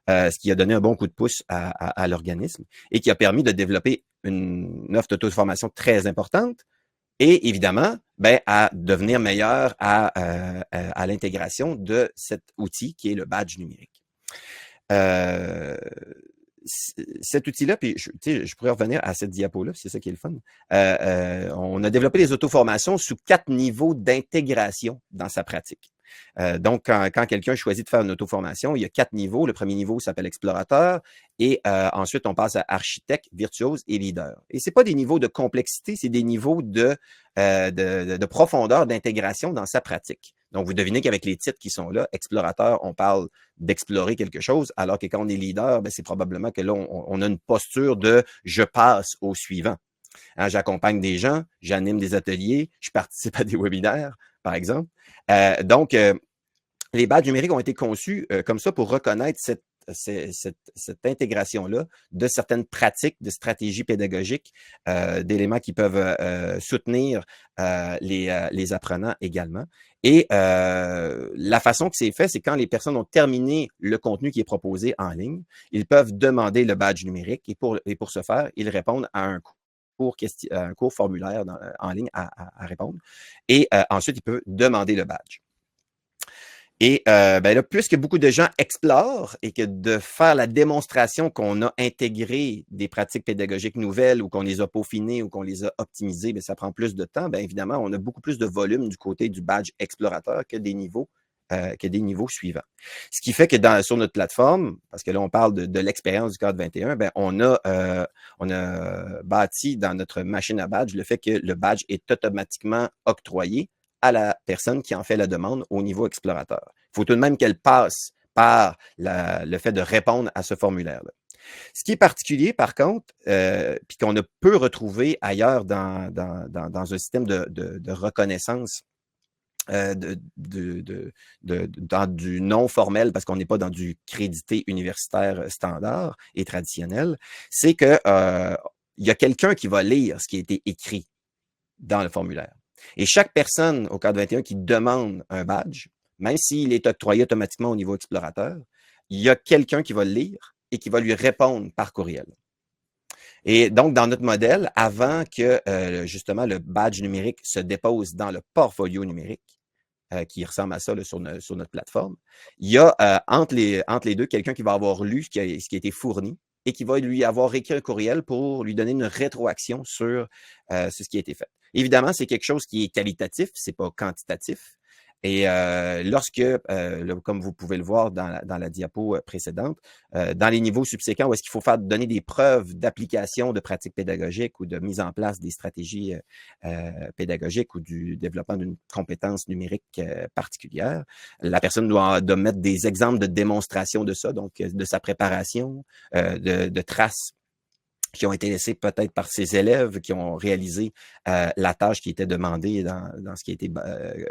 ce qui a donné un bon coup de pouce à l'organisme et qui a permis de développer une offre d'auto-formation très importante et évidemment, à devenir meilleur à l'intégration de cet outil qui est le badge numérique. Cet outil-là, puis je pourrais revenir à cette diapo-là, c'est ça qui est le fun. On a développé les auto-formations sous 4 niveaux d'intégration dans sa pratique. Donc, quand quelqu'un choisit de faire une auto-formation, il y a 4 niveaux. Le premier niveau s'appelle explorateur et ensuite, on passe à architecte, virtuose et leader. Et c'est pas des niveaux de complexité, c'est des niveaux de profondeur, d'intégration dans sa pratique. Donc, vous devinez qu'avec les titres qui sont là, explorateur, on parle d'explorer quelque chose, alors que quand on est leader, c'est probablement que là, on a une posture de « je passe au suivant ». Hein, j'accompagne des gens, j'anime des ateliers, je participe à des webinaires, par exemple. Donc, les badges numériques ont été conçus comme ça pour reconnaître cette intégration-là de certaines pratiques, de stratégies pédagogiques, d'éléments qui peuvent soutenir les apprenants également. Et la façon que c'est fait, c'est quand les personnes ont terminé le contenu qui est proposé en ligne, ils peuvent demander le badge numérique et pour ce faire, ils répondent à un court formulaire en ligne à répondre. Et ensuite, ils peuvent demander le badge. Et là, puisque beaucoup de gens explorent et que de faire la démonstration qu'on a intégré des pratiques pédagogiques nouvelles ou qu'on les a peaufinées ou qu'on les a optimisées, ça prend plus de temps, évidemment, on a beaucoup plus de volume du côté du badge explorateur que des niveaux suivants. Ce qui fait que sur notre plateforme, parce que là, on parle de l'expérience du cadre 21, on a bâti dans notre machine à badge le fait que le badge est automatiquement octroyé à la personne qui en fait la demande au niveau explorateur. Il faut tout de même qu'elle passe par le fait de répondre à ce formulaire-là. Ce qui est particulier, par contre, puis qu'on peut retrouver ailleurs dans un système de reconnaissance dans du non formel, parce qu'on n'est pas dans du crédité universitaire standard et traditionnel, c'est que il y a quelqu'un qui va lire ce qui a été écrit dans le formulaire. Et chaque personne au cadre 21 qui demande un badge, même s'il est octroyé automatiquement au niveau explorateur, il y a quelqu'un qui va le lire et qui va lui répondre par courriel. Et donc, dans notre modèle, avant que justement le badge numérique se dépose dans le portfolio numérique, qui ressemble à ça là, sur notre plateforme, il y a entre les deux quelqu'un qui va avoir lu ce qui a été fourni et qui va lui avoir écrit un courriel pour lui donner une rétroaction sur ce qui a été fait. Évidemment, c'est quelque chose qui est qualitatif, c'est pas quantitatif. Et lorsque, comme vous pouvez le voir dans la diapo précédente, dans les niveaux subséquents où est-ce qu'il faut donner des preuves d'application de pratiques pédagogiques ou de mise en place des stratégies pédagogiques ou du développement d'une compétence numérique particulière, la personne doit mettre des exemples de démonstration de ça, donc de sa préparation, de traces qui ont été laissés peut-être par ses élèves qui ont réalisé la tâche qui était demandée dans ce qui a été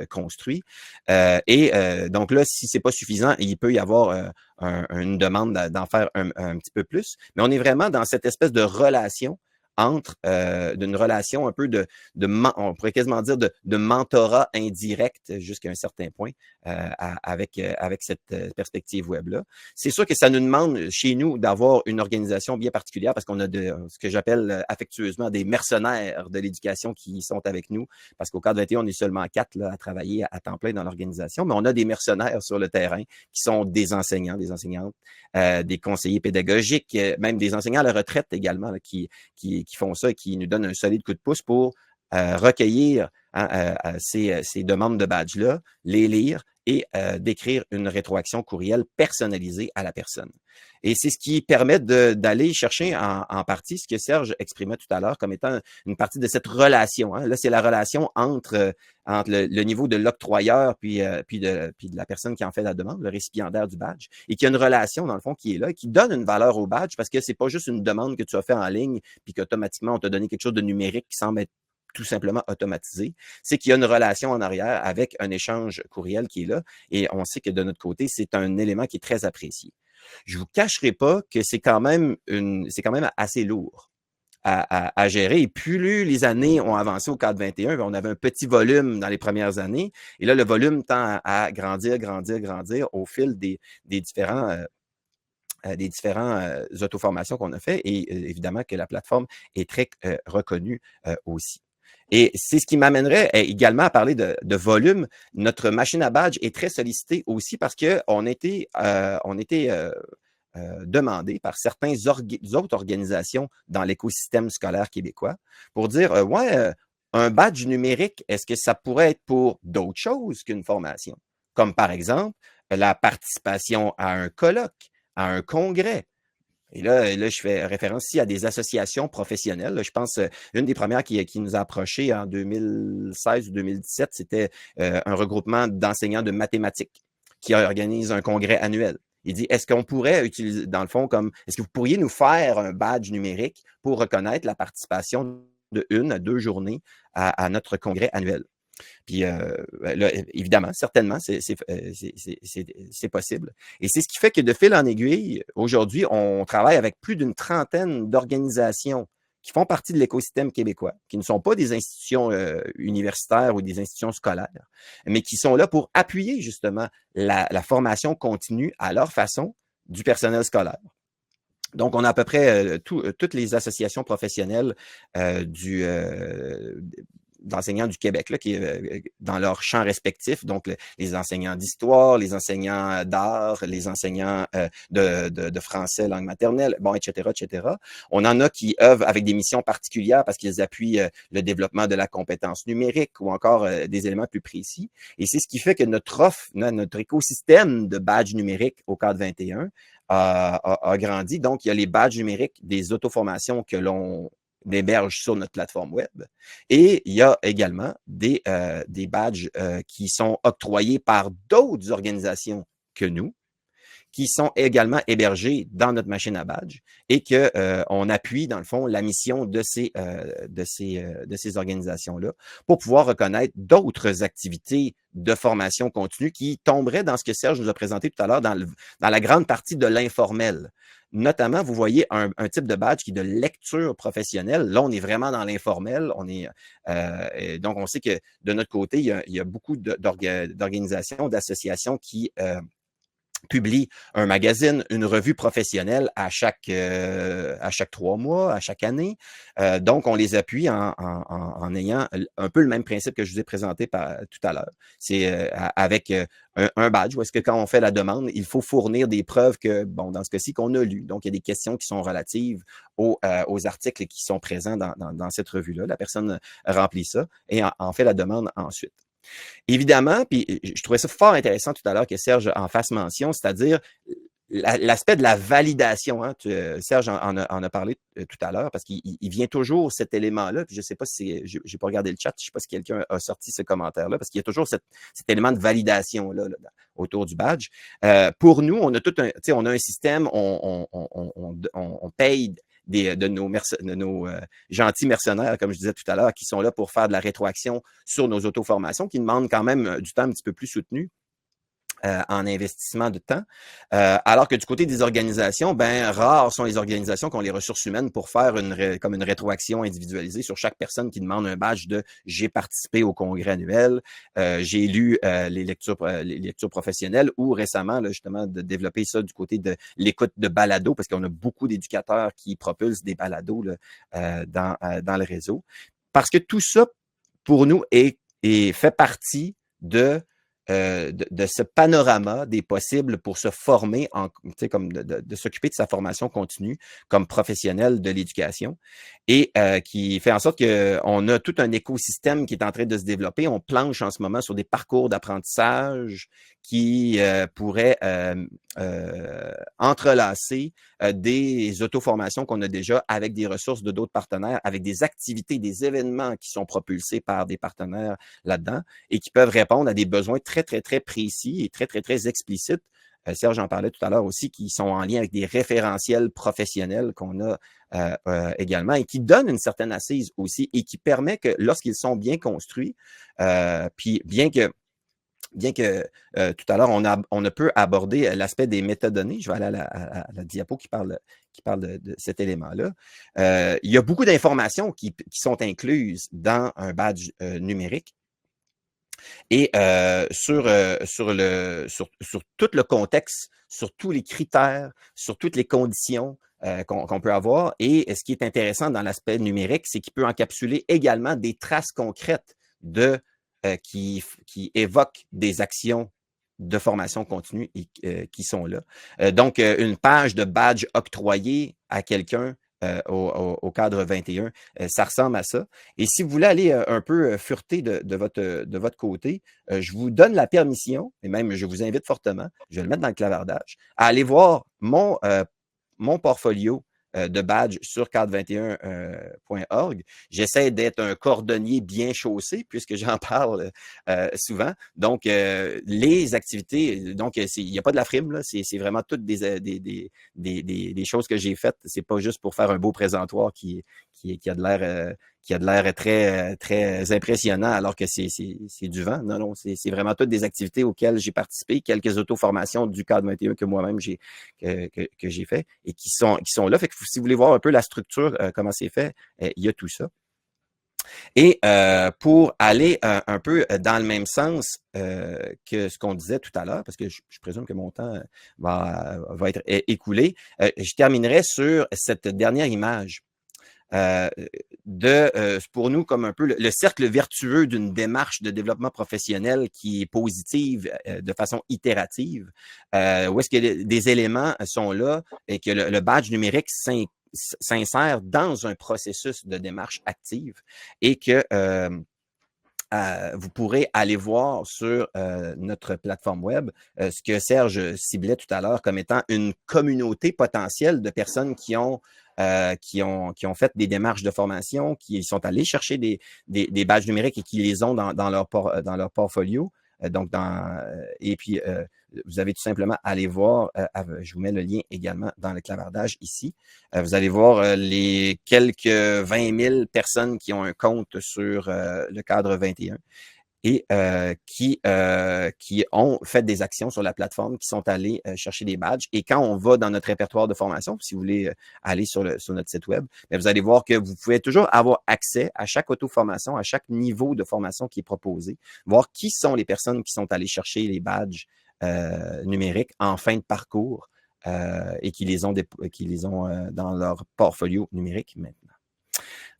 construit. Donc là, si c'est pas suffisant, il peut y avoir une demande d'en faire un petit peu plus. Mais on est vraiment dans cette espèce de relation d'une relation un peu on pourrait quasiment dire de mentorat indirect jusqu'à un certain point avec cette perspective web-là. C'est sûr que ça nous demande chez nous d'avoir une organisation bien particulière parce qu'on a ce que j'appelle affectueusement des mercenaires de l'éducation qui sont avec nous parce qu'au cadre 21, on est seulement 4 là, à travailler à temps plein dans l'organisation, mais on a des mercenaires sur le terrain qui sont des enseignants, des enseignantes, des conseillers pédagogiques, même des enseignants à la retraite également là, qui font ça et qui nous donnent un solide coup de pouce pour recueillir ces demandes de badge-là, les lire et d'écrire une rétroaction courriel personnalisée à la personne. Et c'est ce qui permet d'aller chercher en partie ce que Serge exprimait tout à l'heure comme étant une partie de cette relation. Hein. Là, c'est la relation entre le niveau de l'octroyeur puis de la personne qui en fait la demande, le récipiendaire du badge, et qu'il y a une relation, dans le fond, qui est là, qui donne une valeur au badge parce que c'est pas juste une demande que tu as fait en ligne puis qu'automatiquement, on t'a donné quelque chose de numérique qui semble être tout simplement automatisé, c'est qu'il y a une relation en arrière avec un échange courriel qui est là et on sait que de notre côté, c'est un élément qui est très apprécié. Je vous cacherai pas que c'est quand même assez lourd à gérer. Et plus les années ont avancé au cadre 21, on avait un petit volume dans les premières années et là, le volume tend à grandir au fil des différents auto-formations qu'on a fait et évidemment que la plateforme est très reconnue aussi. Et c'est ce qui m'amènerait également à parler de volume. Notre machine à badge est très sollicitée aussi parce qu'on était demandé par certains autres organisations dans l'écosystème scolaire québécois pour dire un badge numérique, est-ce que ça pourrait être pour d'autres choses qu'une formation? Comme par exemple la participation à un colloque, à un congrès. Et là, je fais référence ici à des associations professionnelles. Là, je pense une des premières qui nous a approchés en 2016 ou 2017, c'était un regroupement d'enseignants de mathématiques qui organise un congrès annuel. Il dit, est-ce qu'on pourrait utiliser, dans le fond, est-ce que vous pourriez nous faire un badge numérique pour reconnaître la participation de 1 à 2 journées à notre congrès annuel? Puis là, évidemment, certainement, c'est possible. Et c'est ce qui fait que de fil en aiguille, aujourd'hui, on travaille avec plus d'une trentaine d'organisations qui font partie de l'écosystème québécois, qui ne sont pas des institutions universitaires ou des institutions scolaires, mais qui sont là pour appuyer justement la formation continue à leur façon du personnel scolaire. Donc, on a à peu près toutes les associations professionnelles d'enseignants du Québec, là, qui dans leurs champs respectifs, donc les enseignants d'histoire, les enseignants d'art, les enseignants de français, langue maternelle, bon, etc., etc. On en a qui œuvrent avec des missions particulières parce qu'ils appuient le développement de la compétence numérique ou encore des éléments plus précis. Et c'est ce qui fait que notre offre, notre écosystème de badges numériques au cadre 21 a grandi. Donc, il y a les badges numériques des auto-formations que l'on héberge sur notre plateforme web. Et il y a également des badges qui sont octroyés par d'autres organisations que nous, qui sont également hébergés dans notre machine à badge et que on appuie, dans le fond, la mission de ces organisations-là pour pouvoir reconnaître d'autres activités de formation continue qui tomberaient dans ce que Serge nous a présenté tout à l'heure, dans la grande partie de l'informel. Notamment, vous voyez un type de badge qui est de lecture professionnelle. Là, on est vraiment dans l'informel. Donc, on sait que de notre côté, il y a beaucoup d'organisations, d'associations qui publie un magazine, une revue professionnelle à chaque 3 mois, à chaque année. Donc, on les appuie en ayant un peu le même principe que je vous ai présenté tout à l'heure. C'est avec un badge où est-ce que quand on fait la demande, il faut fournir des preuves que, bon, dans ce cas-ci, qu'on a lu. Donc, il y a des questions qui sont relatives aux articles qui sont présents dans cette revue-là. La personne remplit ça et en fait la demande ensuite. Évidemment, puis je trouvais ça fort intéressant tout à l'heure que Serge en fasse mention, c'est-à-dire l'aspect de la validation. Hein, Serge en a parlé tout à l'heure parce qu'il vient toujours cet élément-là. Puis je ne sais pas si j'ai pas regardé le chat, je ne sais pas si quelqu'un a sorti ce commentaire-là parce qu'il y a toujours cet élément de validation-là autour du badge. Pour nous, on a un système, on paye de nos gentils mercenaires, comme je disais tout à l'heure, qui sont là pour faire de la rétroaction sur nos auto-formations, qui demandent quand même du temps un petit peu plus soutenu en investissement de temps. Alors que du côté des organisations, ben rares sont les organisations qui ont les ressources humaines pour faire comme une rétroaction individualisée sur chaque personne qui demande un badge de « j'ai participé au congrès annuel, j'ai lu les lectures professionnelles » ou récemment, là, justement, de développer ça du côté de l'écoute de balado, parce qu'on a beaucoup d'éducateurs qui propulsent des balados là, dans le réseau. Parce que tout ça, pour nous, fait partie de de ce panorama des possibles pour se former, comme de s'occuper de sa formation continue comme professionnel de l'éducation et qui fait en sorte qu'on a tout un écosystème qui est en train de se développer. On planche en ce moment sur des parcours d'apprentissage qui pourraient entrelacer des auto-formations qu'on a déjà avec des ressources de d'autres partenaires, avec des activités, des événements qui sont propulsés par des partenaires là-dedans et qui peuvent répondre à des besoins très, très, très précis et très, très, très explicites. Serge en parlait tout à l'heure aussi, qui sont en lien avec des référentiels professionnels qu'on a également et qui donnent une certaine assise aussi et qui permet que lorsqu'ils sont bien construits, puis bien que tout à l'heure, on a peu abordé l'aspect des métadonnées. Je vais aller à la diapo qui parle de cet élément-là. Il y a beaucoup d'informations qui sont incluses dans un badge numérique. Et sur tout le contexte, sur tous les critères, sur toutes les conditions qu'on peut avoir. Et ce qui est intéressant dans l'aspect numérique, c'est qu'il peut encapsuler également des traces concrètes qui évoquent des actions de formation continue qui sont là. Donc, une page de badge octroyé à quelqu'un au cadre 21, ça ressemble à ça. Et si vous voulez aller un peu fureter de votre côté, je vous donne la permission, et même je vous invite fortement, je vais le mettre dans le clavardage, à aller voir mon portfolio de badge sur cadre21.org. J'essaie d'être un cordonnier bien chaussé puisque j'en parle souvent. Donc, les activités, donc il n'y a pas de la frime, là, c'est vraiment toutes des choses que j'ai faites. C'est pas juste pour faire un beau présentoir qui a de l'air très, très impressionnant alors que c'est du vent. Non, c'est vraiment toutes des activités auxquelles j'ai participé, quelques auto-formations du cadre 21 que moi-même que j'ai fait et qui sont là. Fait que si vous voulez voir un peu la structure, comment c'est fait, il y a tout ça. Et pour aller un peu dans le même sens que ce qu'on disait tout à l'heure, parce que je présume que mon temps va être écoulé, je terminerai sur cette dernière image. Pour nous, comme un peu le cercle vertueux d'une démarche de développement professionnel qui est positive de façon itérative, où est-ce que des éléments sont là et que le badge numérique s'insère dans un processus de démarche active et que vous pourrez aller voir sur notre plateforme web ce que Serge ciblait tout à l'heure comme étant une communauté potentielle de personnes qui ont fait des démarches de formation, qui sont allés chercher des badges numériques et qui les ont dans leur portfolio. Et puis, vous avez tout simplement à aller voir, je vous mets le lien également dans le clavardage ici. Vous allez voir les quelques 20 000 personnes qui ont un compte sur le cadre 21 et qui ont fait des actions sur la plateforme, qui sont allés chercher des badges. Et quand on va dans notre répertoire de formation, si vous voulez aller sur notre site web, bien, vous allez voir que vous pouvez toujours avoir accès à chaque auto-formation, à chaque niveau de formation qui est proposé, voir qui sont les personnes qui sont allées chercher les badges numériques en fin de parcours et qui les ont dans leur portfolio numérique maintenant.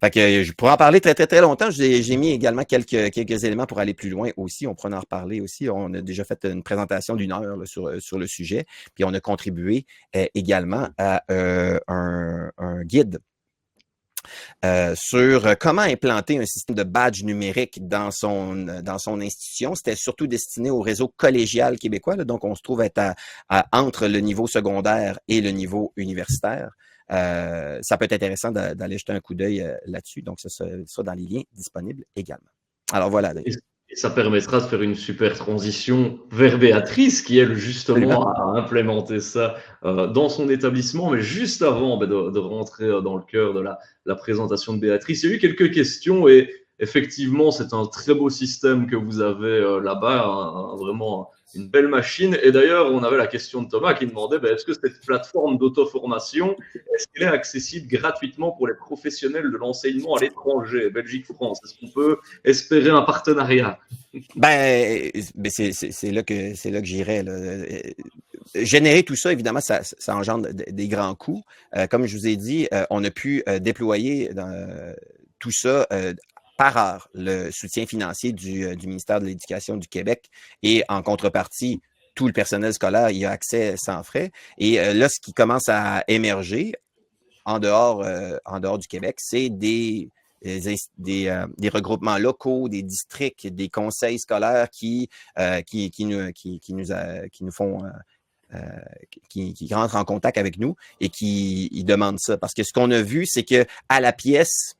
Fait que je pourrais en parler très, très, très longtemps. J'ai mis également quelques éléments pour aller plus loin aussi. On pourrait en reparler aussi. On a déjà fait une présentation d'1 heure là, sur le sujet. Puis on a contribué également à un guide sur comment implanter un système de badge numérique dans son institution. C'était surtout destiné au réseau collégial québécois. Là, donc, on se trouve être entre le niveau secondaire et le niveau universitaire. Ça peut être intéressant d'aller jeter un coup d'œil là-dessus. Donc, ça sera dans les liens disponibles également. Alors, voilà. Et ça permettra de faire une super transition vers Béatrice, qui, elle, justement, a implémenté ça dans son établissement. Mais juste avant de rentrer dans le cœur de la présentation de Béatrice, il y a eu quelques questions et effectivement, c'est un très beau système que vous avez là-bas, vraiment une belle machine. Et d'ailleurs, on avait la question de Thomas qui demandait est-ce que cette plateforme d'auto-formation, est-ce qu'elle est accessible gratuitement pour les professionnels de l'enseignement à l'étranger, Belgique-France? Est-ce qu'on peut espérer un partenariat? C'est là que j'irais. Générer tout ça, évidemment, ça engendre des grands coûts. Comme je vous ai dit, on a pu déployer tout ça par heure le soutien financier du ministère de l'Éducation du Québec et en contrepartie, tout le personnel scolaire y a accès sans frais. Et là, ce qui commence à émerger en dehors du Québec, c'est des regroupements locaux, des districts, des conseils scolaires qui nous font qui rentrent en contact avec nous et qui demandent ça. Parce que ce qu'on a vu, c'est que à la pièce,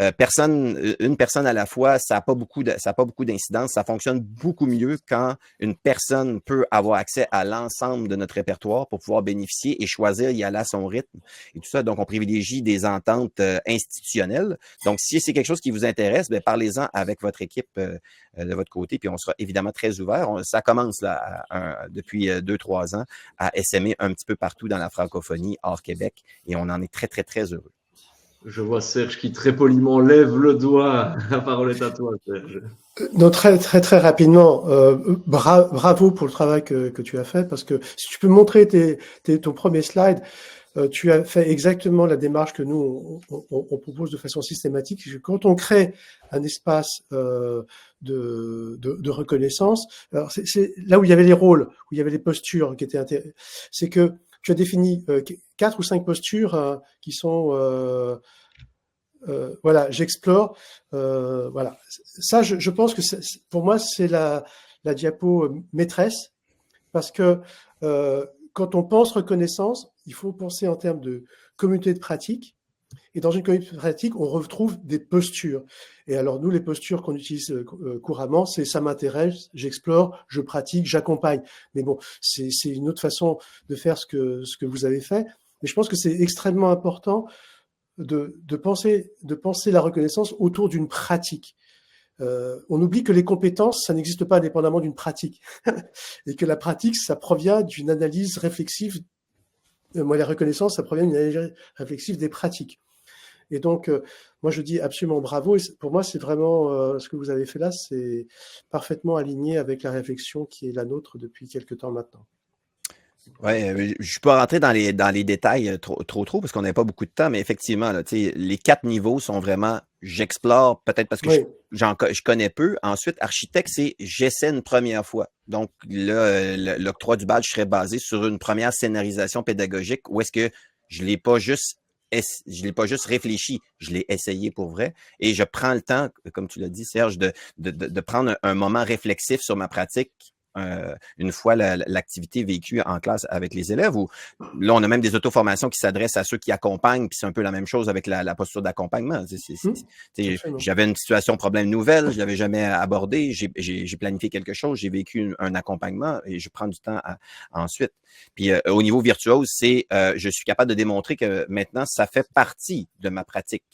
une personne à la fois, ça n'a pas beaucoup d'incidence. Ça fonctionne beaucoup mieux quand une personne peut avoir accès à l'ensemble de notre répertoire pour pouvoir bénéficier et choisir y aller à son rythme et tout ça. Donc, on privilégie des ententes institutionnelles. Donc, si c'est quelque chose qui vous intéresse, bien, parlez-en avec votre équipe de votre côté, puis on sera évidemment très ouvert. Ça commence là, depuis 2-3 ans à essaimer un petit peu partout dans la francophonie hors Québec et on en est très, très, très heureux. Je vois Serge qui très poliment lève le doigt. La parole est à toi, Serge. Non, très, très, très rapidement, bravo pour le travail que tu as fait, parce que si tu peux montrer ton premier slide, tu as fait exactement la démarche que nous, on propose de façon systématique. Quand on crée un espace de reconnaissance, alors c'est là où il y avait les rôles, où il y avait les postures qui étaient intéressantes, c'est que tu as défini 4 ou 5 postures qui sont voilà, j'explore. Voilà, ça, je pense que pour moi, c'est la diapo maîtresse, parce que quand on pense reconnaissance, il faut penser en termes de communauté de pratique. Et dans une communauté de pratique, on retrouve des postures. Et alors, nous, les postures qu'on utilise couramment, c'est ça m'intéresse, j'explore, je pratique, j'accompagne. Mais bon, c'est une autre façon de faire ce que vous avez fait. Mais je pense que c'est extrêmement important de penser la reconnaissance autour d'une pratique. On oublie que les compétences, ça n'existe pas indépendamment d'une pratique. Et que la pratique, ça provient d'une analyse réflexive. Moi, la reconnaissance, ça provient d'une analyse réflexive des pratiques. Et donc, moi, je dis absolument bravo. Et pour moi, c'est vraiment ce que vous avez fait là, c'est parfaitement aligné avec la réflexion qui est la nôtre depuis quelques temps maintenant. Oui, je peux rentrer dans les détails trop, parce qu'on n'a pas beaucoup de temps, mais effectivement, là, les 4 niveaux sont vraiment j'explore, peut-être parce que Oui. je connais peu. Ensuite, architecte, c'est j'essaie une première fois. Donc là, l'octroi du badge serait basé sur une première scénarisation pédagogique où est-ce que je ne l'ai pas juste réfléchi, je l'ai essayé pour vrai. Et je prends le temps, comme tu l'as dit, Serge, de prendre un moment réflexif sur ma pratique une fois l'activité vécue en classe avec les élèves. Ou là, on a même des auto-formations qui s'adressent à ceux qui accompagnent, puis c'est un peu la même chose avec la posture d'accompagnement. J'avais une situation problème nouvelle, je ne l'avais jamais abordée, j'ai planifié quelque chose, j'ai vécu un accompagnement et je prends du temps ensuite. Puis au niveau virtuose, je suis capable de démontrer que maintenant, ça fait partie de ma pratique.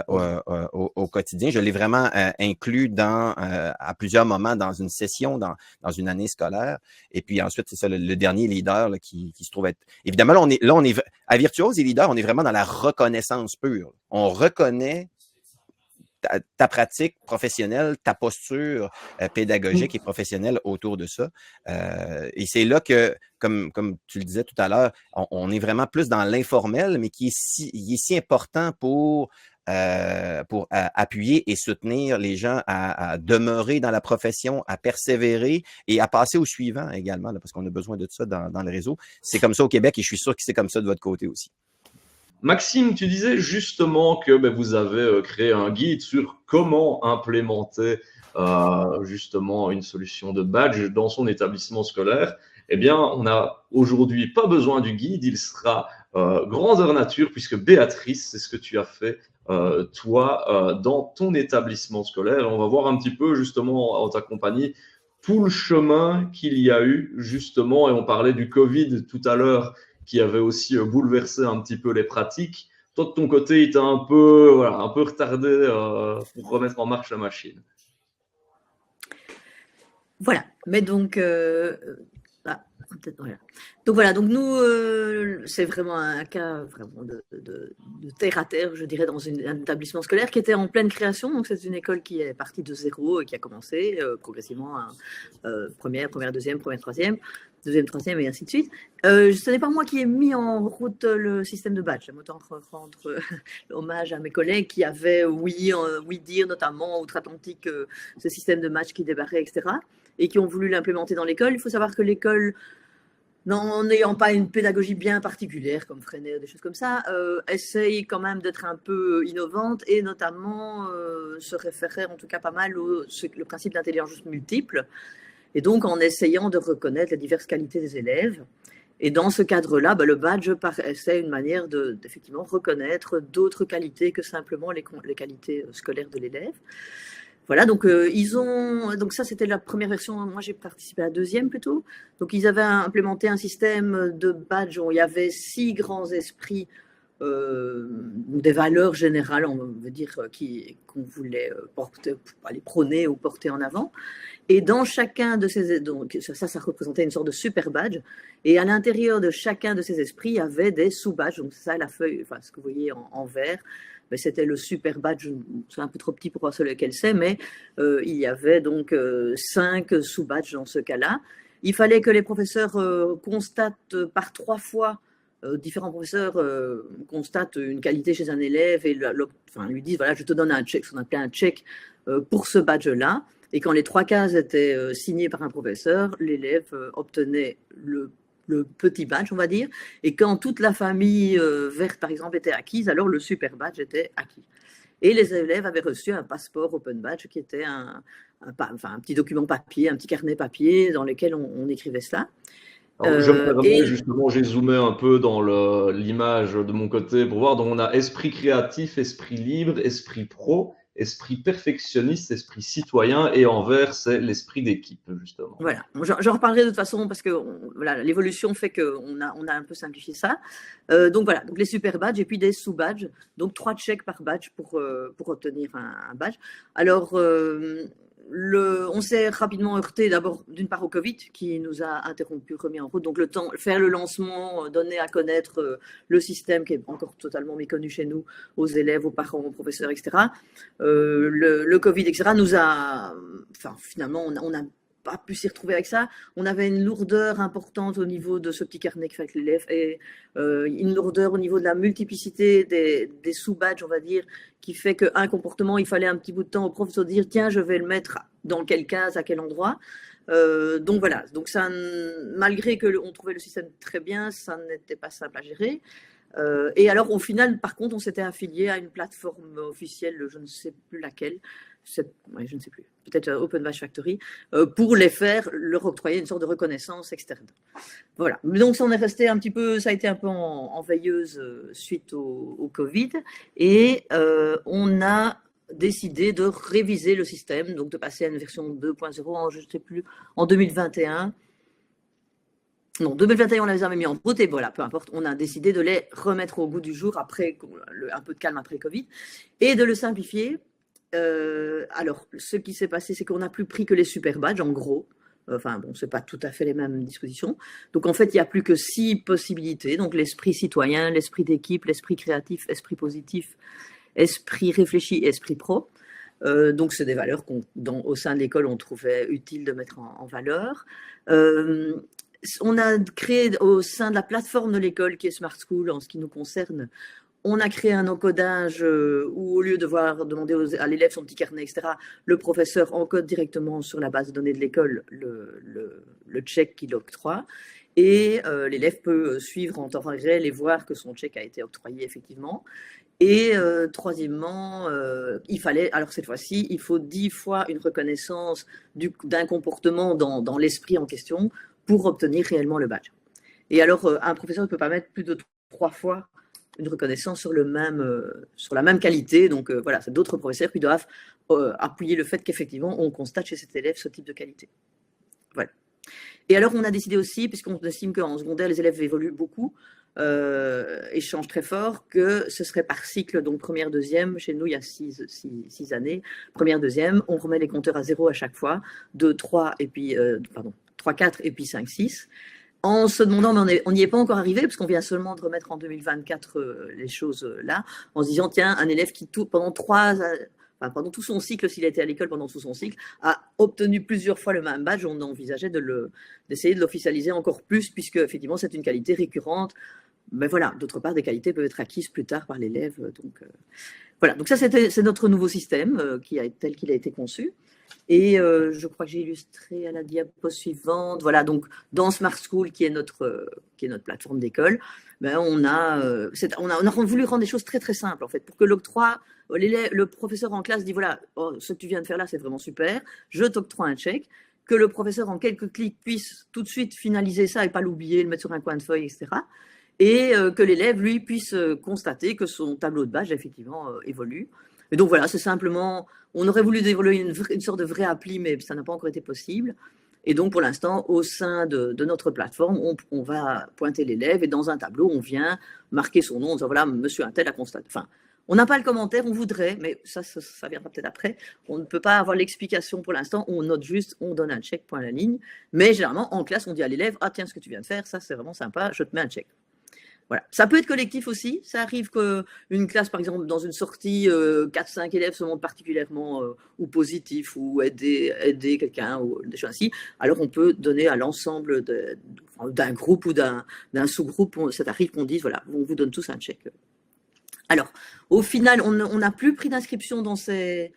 Au quotidien. Je l'ai vraiment inclus à plusieurs moments dans une session, dans une année scolaire. Et puis ensuite, c'est ça, le dernier leader là, qui se trouve être... Évidemment, là, on est à Virtuose et leader, on est vraiment dans la reconnaissance pure. On reconnaît ta pratique professionnelle, ta posture pédagogique et professionnelle autour de ça. Et c'est là que, comme tu le disais tout à l'heure, on est vraiment plus dans l'informel, mais il est si important pour appuyer et soutenir les gens à demeurer dans la profession, à persévérer et à passer au suivant également, là, parce qu'on a besoin de ça dans le réseau. C'est comme ça au Québec et je suis sûr que c'est comme ça de votre côté aussi. Maxime, tu disais justement que vous avez créé un guide sur comment implémenter justement une solution de badge dans son établissement scolaire. Eh bien, on n'a aujourd'hui pas besoin du guide, il sera grandeur nature puisque Béatrice, c'est ce que tu as fait toi dans ton établissement scolaire. On va voir un petit peu justement en ta compagnie tout le chemin qu'il y a eu justement, et on parlait du Covid tout à l'heure, qui avait aussi bouleversé un petit peu les pratiques. Toi, de ton côté, il t'a un peu retardé pour remettre en marche la machine. Voilà. Mais donc, Voilà. Donc voilà, donc nous, c'est vraiment un cas vraiment de terre à terre, je dirais, dans un établissement scolaire qui était en pleine création. Donc c'est une école qui est partie de zéro et qui a commencé progressivement à première, deuxième, troisième, et ainsi de suite. Ce n'est pas moi qui ai mis en route le système de badge. J'aime autant rendre hommage à mes collègues qui avaient, oui dire, notamment outre-Atlantique, ce système de match qui débarrait, etc., et qui ont voulu l'implémenter dans l'école. Il faut savoir que l'école, en n'ayant pas une pédagogie bien particulière, comme Freinet, des choses comme ça, essaye quand même d'être un peu innovante et notamment se référer en tout cas pas mal le principe d'intelligence multiple, et donc en essayant de reconnaître les diverses qualités des élèves. Et dans ce cadre-là, le badge paraissait une manière d'effectivement reconnaître d'autres qualités que simplement les qualités scolaires de l'élève. Voilà, donc donc ça c'était la première version, moi j'ai participé à la deuxième plutôt. Donc ils avaient implémenté un système de badge où il y avait 6 grands esprits, des valeurs générales, on veut dire, qu'on voulait prôner ou porter en avant. Et dans chacun de ces, donc ça représentait une sorte de super badge. Et à l'intérieur de chacun de ces esprits, il y avait des sous-badges. Donc c'est ça la feuille, enfin ce que vous voyez en vert. Mais c'était le super badge, c'est un peu trop petit pour voir lequel c'est, mais il y avait donc 5 sous-badges dans ce cas-là. Il fallait que les professeurs constatent par 3 fois, différents professeurs constatent une qualité chez un élève et lui disent, voilà, je te donne un check, ce qu'on appelait un check pour ce badge-là. Et quand les 3 cases étaient signées par un professeur, l'élève obtenait le petit badge, on va dire, et quand toute la famille verte, par exemple, était acquise, alors le super badge était acquis. Et les élèves avaient reçu un passeport open badge qui était un petit document papier, un petit carnet papier dans lequel on écrivait cela. Alors, je me permets, justement, j'ai zoomé un peu dans l'image de mon côté pour voir. Donc, on a esprit créatif, esprit libre, esprit pro, esprit perfectionniste, esprit citoyen, et en vert, c'est l'esprit d'équipe, justement. Voilà, j'en reparlerai de toute façon parce que voilà, l'évolution fait qu'on a un peu simplifié ça. Donc voilà, donc les super badges et puis des sous-badges, donc 3 checks par badge pour obtenir un badge. Alors, on s'est rapidement heurté d'abord d'une part au Covid qui nous a interrompu, remis en route. Donc faire le lancement, donner à connaître le système qui est encore totalement méconnu chez nous, aux élèves, aux parents, aux professeurs, etc. Le Covid, etc. nous a, finalement, on a pas pu s'y retrouver avec ça. On avait une lourdeur importante au niveau de ce petit carnet qu'il fait avec l'élève et une lourdeur au niveau de la multiplicité des sous-badges, on va dire, qui fait qu'un comportement, il fallait un petit bout de temps au prof de dire tiens, je vais le mettre dans quelle case, à quel endroit. Donc voilà, donc ça, malgré qu'on trouvait le système très bien, ça n'était pas simple à gérer. Et alors au final, par contre, on s'était affilié à une plateforme officielle, je ne sais plus laquelle, je ne sais plus, peut-être Open Badge Factory, pour leur octroyer une sorte de reconnaissance externe. Voilà, donc ça, on est resté un petit peu, ça a été un peu en veilleuse suite au Covid, et on a décidé de réviser le système, donc de passer à une version 2.0 je ne sais plus, en 2021. Non, 2021, on les avait mis en route et voilà, peu importe, on a décidé de les remettre au goût du jour après un peu de calme après le Covid et de le simplifier. Alors, ce qui s'est passé, c'est qu'on n'a plus pris que les super badges, en gros. Enfin, bon, c'est pas tout à fait les mêmes dispositions. Donc, en fait, il n'y a plus que 6 possibilités. Donc, l'esprit citoyen, l'esprit d'équipe, l'esprit créatif, esprit positif, esprit réfléchi et esprit pro. Donc, c'est des valeurs au sein de l'école, on trouvait utile de mettre en valeur. On a créé au sein de la plateforme de l'école qui est Smart School, en ce qui nous concerne, on a créé un encodage où, au lieu de devoir demander à l'élève son petit carnet, etc., le professeur encode directement sur la base de données de l'école le check qu'il octroie. Et l'élève peut suivre en temps réel et voir que son check a été octroyé effectivement. Et troisièmement, alors cette fois-ci, il faut 10 fois une reconnaissance d'un comportement dans l'esprit en question pour obtenir réellement le badge. Et alors, un professeur ne peut pas mettre plus de 3 fois une reconnaissance sur la même qualité. Donc voilà, c'est d'autres professeurs qui doivent appuyer le fait qu'effectivement, on constate chez cet élève ce type de qualité. Voilà. Et alors, on a décidé aussi, puisqu'on estime qu'en secondaire, les élèves évoluent beaucoup, et changent très fort, que ce serait par cycle, donc première, deuxième. Chez nous, il y a 6 années. Première, deuxième, on remet les compteurs à 0 à chaque fois. 2, 3, et puis, 3, 4, et puis 5, 6. en se demandant, mais on n'y est pas encore arrivé, parce qu'on vient seulement de remettre en 2024 les choses là, en se disant, tiens, un élève qui pendant tout son cycle, s'il était à l'école pendant tout son cycle, a obtenu plusieurs fois le même badge, on envisageait d'essayer de l'officialiser encore plus, puisque effectivement c'est une qualité récurrente. Mais voilà, d'autre part, des qualités peuvent être acquises plus tard par l'élève. Donc voilà, donc ça c'est notre nouveau système tel qu'il a été conçu. Et je crois que j'ai illustré à la diapo suivante. Voilà, donc dans Smart School, qui est notre plateforme d'école, ben on a voulu rendre des choses très très simples en fait, pour que l'octroi, le professeur en classe dit voilà, ce que tu viens de faire là, c'est vraiment super, je t'octroie un chèque, que le professeur en quelques clics puisse tout de suite finaliser ça et pas l'oublier, le mettre sur un coin de feuille, etc. Et que l'élève, lui, puisse constater que son tableau de badge, effectivement, évolue. Et donc voilà, c'est simplement, on aurait voulu développer une sorte de vraie appli, mais ça n'a pas encore été possible. Et donc pour l'instant, au sein de notre plateforme, on va pointer l'élève et dans un tableau, on vient marquer son nom en disant voilà, monsieur un tel a constaté. Enfin, on n'a pas le commentaire, on voudrait, mais ça viendra peut-être après. On ne peut pas avoir l'explication pour l'instant, on note juste, on donne un chèque, point à la ligne. Mais généralement, en classe, on dit à l'élève, ah tiens, ce que tu viens de faire, ça c'est vraiment sympa, je te mets un chèque. Voilà. Ça peut être collectif aussi. Ça arrive qu'une classe, par exemple, dans une sortie, 4-5 élèves se montrent particulièrement ou positifs ou aider quelqu'un ou des choses ainsi. Alors, on peut donner à l'ensemble d'un groupe ou d'un sous-groupe, ça arrive qu'on dise, voilà, on vous donne tous un chèque. Alors, au final, on n'a plus pris d'inscription dans ces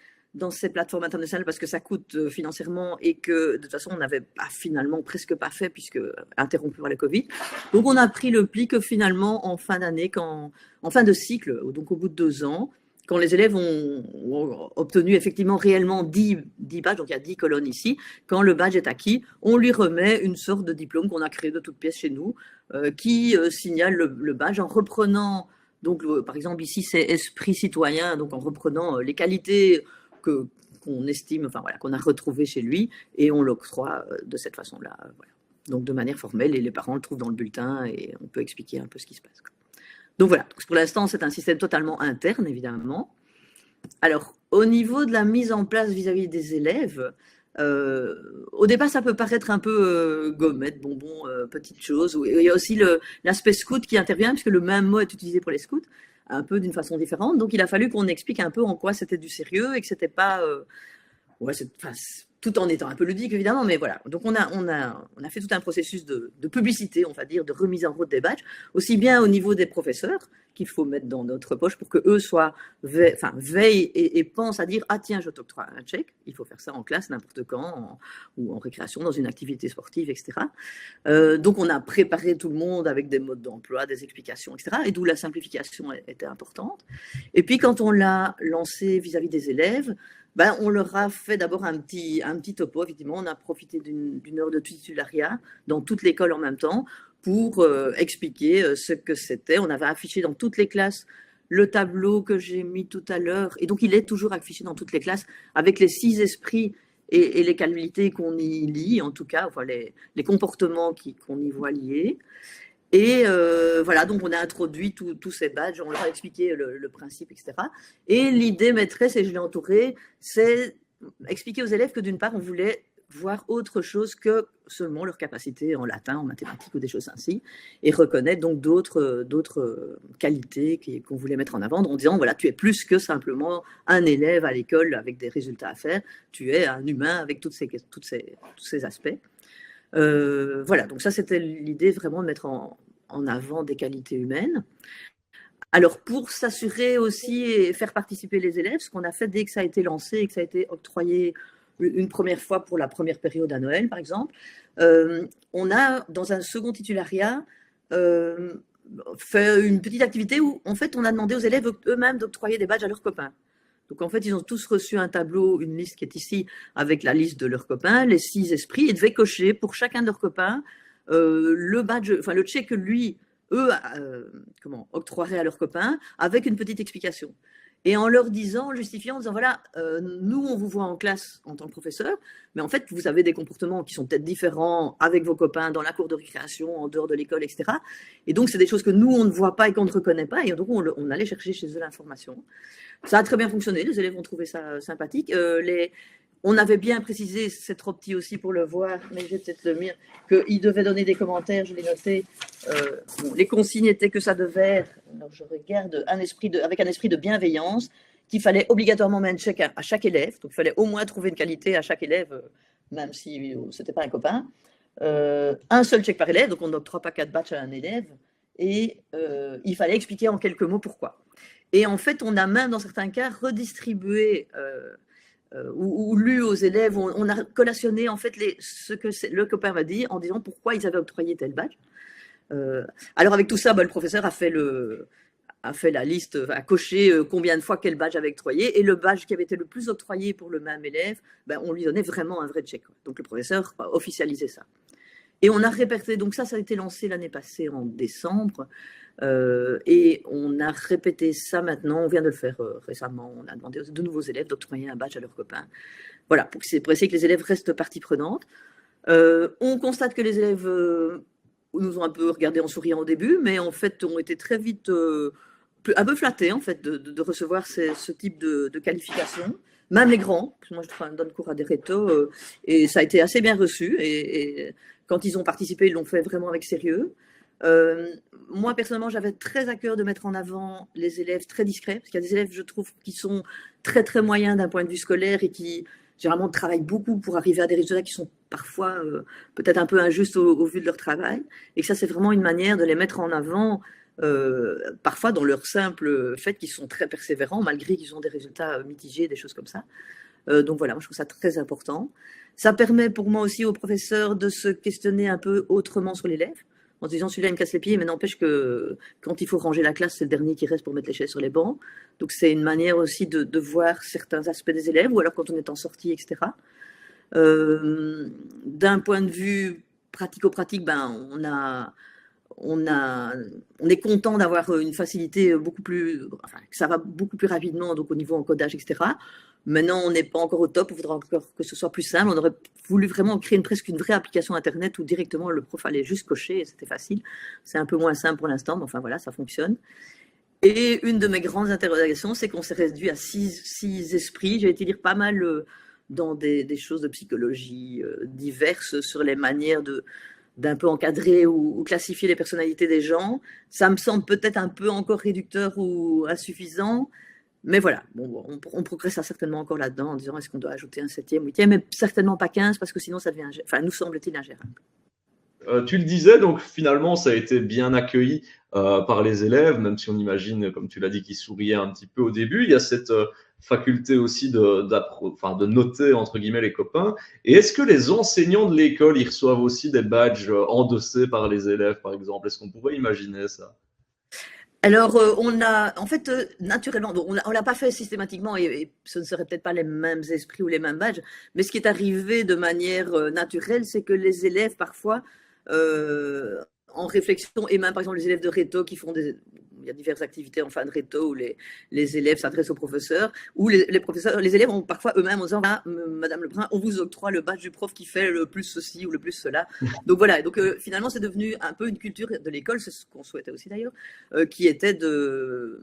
plateformes internationales parce que ça coûte financièrement et que de toute façon on n'avait finalement presque pas fait puisque interrompu par le Covid. Donc on a pris le pli que finalement en fin d'année, en fin de cycle, donc au bout de 2 ans, quand les élèves ont obtenu effectivement réellement 10 badges, donc il y a 10 colonnes ici, quand le badge est acquis, on lui remet une sorte de diplôme qu'on a créé de toutes pièces chez nous qui signale le badge en reprenant, donc par exemple ici c'est esprit citoyen, donc en reprenant les qualités qu'on estime, enfin voilà, qu'on a retrouvé chez lui et on l'octroie de cette façon-là. Voilà. Donc de manière formelle, et les parents le trouvent dans le bulletin et on peut expliquer un peu ce qui se passe. Donc voilà, donc pour l'instant c'est un système totalement interne évidemment. Alors au niveau de la mise en place vis-à-vis des élèves, au départ ça peut paraître un peu gommette, bonbon, petite chose. Il y a aussi l'aspect scout qui intervient puisque le même mot est utilisé pour les scouts, un peu d'une façon différente. Donc, il a fallu qu'on explique un peu en quoi c'était du sérieux et que c'était pas... tout en étant un peu ludique, évidemment, mais voilà. Donc, on a fait tout un processus de publicité, on va dire, de remise en route des badges, aussi bien au niveau des professeurs, qu'il faut mettre dans notre poche pour qu'eux veillent et pensent à dire « Ah tiens, je t'octroie un chèque ». Il faut faire ça en classe, n'importe quand, ou en récréation, dans une activité sportive, etc. Donc, on a préparé tout le monde avec des modes d'emploi, des explications, etc. Et d'où la simplification était importante. Et puis, quand on l'a lancé vis-à-vis des élèves, on leur a fait d'abord un petit topo, effectivement. On a profité d'une heure de titulariat dans toute l'école en même temps pour expliquer ce que c'était. On avait affiché dans toutes les classes le tableau que j'ai mis tout à l'heure. Et donc, il est toujours affiché dans toutes les classes avec les 6 esprits et les qualités qu'on y lit, en tout cas, enfin, les comportements qu'on y voit liés. Et voilà, donc on a introduit tous ces badges, on leur a expliqué le principe, etc. Et l'idée maîtresse, et je l'ai entourée, c'est expliquer aux élèves que d'une part, on voulait voir autre chose que seulement leur capacité en latin, en mathématiques ou des choses ainsi, et reconnaître donc d'autres qualités qu'on voulait mettre en avant en disant, voilà, tu es plus que simplement un élève à l'école avec des résultats à faire, tu es un humain avec tous ces aspects. Voilà, donc ça c'était l'idée vraiment de mettre en avant des qualités humaines. Alors pour s'assurer aussi et faire participer les élèves, ce qu'on a fait dès que ça a été lancé et que ça a été octroyé une première fois pour la première période à Noël par exemple, on a dans un second titulariat fait une petite activité où en fait on a demandé aux élèves eux-mêmes d'octroyer des badges à leurs copains. Donc, en fait, ils ont tous reçu un tableau, une liste qui est ici, avec la liste de leurs copains, les 6 esprits, et devaient cocher pour chacun de leurs copains le badge, enfin le chèque que eux, octroieraient à leurs copains, avec une petite explication. Et en leur disant, justifiant, en disant, voilà, nous, on vous voit en classe en tant que professeur, mais en fait, vous avez des comportements qui sont peut-être différents avec vos copains dans la cour de récréation, en dehors de l'école, etc. Et donc, c'est des choses que nous, on ne voit pas et qu'on ne reconnaît pas, et donc, on allait chercher chez eux l'information. Ça a très bien fonctionné, les élèves ont trouvé ça sympathique. On avait bien précisé, c'est trop petit aussi pour le voir, mais je vais peut-être le lire, qu'il devait donner des commentaires, je l'ai noté. Bon, les consignes étaient que ça devait être, alors je regarde, avec un esprit de bienveillance, qu'il fallait obligatoirement mettre un check à chaque élève, donc il fallait au moins trouver une qualité à chaque élève, même si ce n'était pas un copain. Un seul check par élève, donc on n'octroie pas 4 badges à un élève, et il fallait expliquer en quelques mots pourquoi. Et en fait, on a même dans certains cas redistribué ou lu aux élèves, on a collationné en fait ce que le copain m'a dit en disant pourquoi ils avaient octroyé tel badge. Alors avec tout ça, le professeur a fait la liste, a coché combien de fois quel badge avait octroyé, et le badge qui avait été le plus octroyé pour le même élève, on lui donnait vraiment un vrai check. Donc le professeur a officialisé ça. Et on a répété, donc ça a été lancé l'année passée en décembre, et on a répété ça maintenant, on vient de le faire récemment, on a demandé aux de nouveaux élèves d'octroyer un badge à leurs copains. Voilà, pour essayer que les élèves restent partie prenante. On constate que les élèves nous ont un peu regardé en souriant au début, mais en fait ont été très vite un peu flattés en fait, de recevoir ce type de qualification. Même les grands, parce que moi je donne cours à des rétos, et ça a été assez bien reçu, et quand ils ont participé, ils l'ont fait vraiment avec sérieux. Moi, personnellement, j'avais très à cœur de mettre en avant les élèves très discrets, parce qu'il y a des élèves, je trouve, qui sont très, très moyens d'un point de vue scolaire et qui, généralement, travaillent beaucoup pour arriver à des résultats qui sont parfois peut-être un peu injustes au vu de leur travail. Et que ça, c'est vraiment une manière de les mettre en avant, parfois dans leur simple fait qu'ils sont très persévérants, malgré qu'ils ont des résultats mitigés, des choses comme ça. Donc voilà, moi, je trouve ça très important. Ça permet pour moi aussi aux professeurs de se questionner un peu autrement sur l'élève, en se disant celui-là il me casse les pieds, mais n'empêche que quand il faut ranger la classe, c'est le dernier qui reste pour mettre les chaises sur les bancs. Donc c'est une manière aussi de voir certains aspects des élèves, ou alors quand on est en sortie, etc. D'un point de vue pratico-pratique, on est content d'avoir une facilité beaucoup plus, enfin, que ça va beaucoup plus rapidement, donc au niveau encodage, etc. Maintenant, on n'est pas encore au top, il faudra encore que ce soit plus simple. On aurait voulu vraiment créer presque une vraie application Internet où directement le prof allait juste cocher et c'était facile. C'est un peu moins simple pour l'instant, mais enfin voilà, ça fonctionne. Et une de mes grandes interrogations, c'est qu'on s'est réduit à 6 esprits. J'ai été lire pas mal dans des choses de psychologie diverses sur les manières d'un peu encadrer ou classifier les personnalités des gens. Ça me semble peut-être un peu encore réducteur ou insuffisant. Mais voilà, on progressera certainement encore là-dedans en disant est-ce qu'on doit ajouter un 7e, 8e, mais certainement pas 15 parce que sinon ça devient, nous semble-t-il, ingérable. Tu le disais, donc finalement ça a été bien accueilli par les élèves, même si on imagine, comme tu l'as dit, qu'ils souriaient un petit peu au début. Il y a cette faculté aussi de noter entre guillemets les copains. Et est-ce que les enseignants de l'école, ils reçoivent aussi des badges endossés par les élèves, par exemple? Est-ce qu'on pourrait imaginer ça? Alors, naturellement, on ne l'a pas fait systématiquement et ce ne seraient peut-être pas les mêmes esprits ou les mêmes badges, mais ce qui est arrivé de manière naturelle, c'est que les élèves, parfois, en réflexion, et même par exemple les élèves de réto qui font il y a diverses activités en fin de réto où les élèves s'adressent aux professeurs, ou les élèves ont parfois eux-mêmes en disant Madame Lebrun, on vous octroie le badge du prof qui fait le plus ceci ou le plus cela. Donc voilà, donc finalement c'est devenu un peu une culture de l'école, c'est ce qu'on souhaitait aussi d'ailleurs, qui était de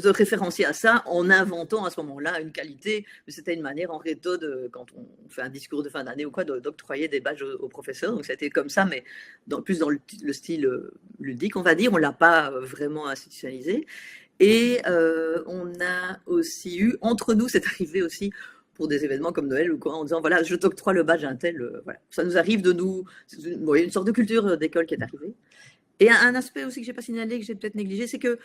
référencier à ça en inventant à ce moment-là une qualité. C'était une manière en réto, quand on fait un discours de fin d'année ou quoi, d'octroyer des badges aux professeurs. Donc c'était comme ça, mais plus dans le style ludique, on va dire. On ne l'a pas vraiment institutionnalisé. Et on a aussi eu, entre nous, c'est arrivé aussi pour des événements comme Noël ou quoi, en disant voilà, je t'octroie le badge un tel. Voilà. Ça nous arrive c'est une sorte de culture d'école qui est arrivée. Et un aspect aussi que je n'ai pas signalé, que j'ai peut-être négligé, c'est que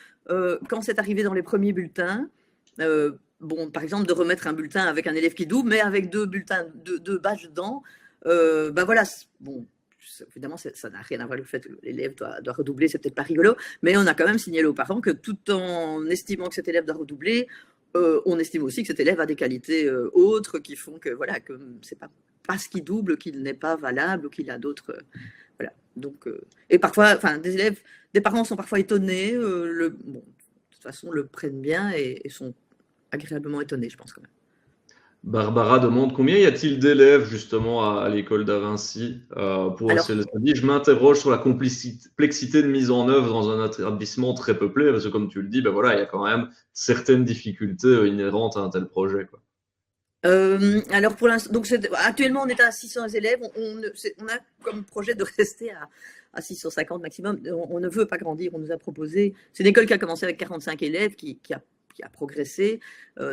quand c'est arrivé dans les premiers bulletins, par exemple, de remettre un bulletin avec un élève qui double, mais avec 2 badges dedans, voilà, évidemment, ça n'a rien à voir avec le fait que l'élève doit redoubler, c'est peut-être pas rigolo, mais on a quand même signalé aux parents que tout en estimant que cet élève doit redoubler, on estime aussi que cet élève a des qualités autres qui font que voilà, que c'est pas parce qu'il double qu'il n'est pas valable ou qu'il a d'autres. Voilà. Donc, et parfois, des parents sont parfois étonnés, de toute façon, le prennent bien et sont agréablement étonnés, je pense quand même. Barbara demande combien y a-t-il d'élèves justement à l'école d'Avincy je m'interroge sur la complexité de mise en œuvre dans un établissement très peuplé, parce que comme tu le dis, il y a quand même certaines difficultés inhérentes à un tel projet, quoi. Alors pour l'instant, donc actuellement on est à 600 élèves. On a comme projet de rester à 650 maximum. On ne veut pas grandir. On nous a proposé. C'est une école qui a commencé avec 45 élèves, qui a progressé,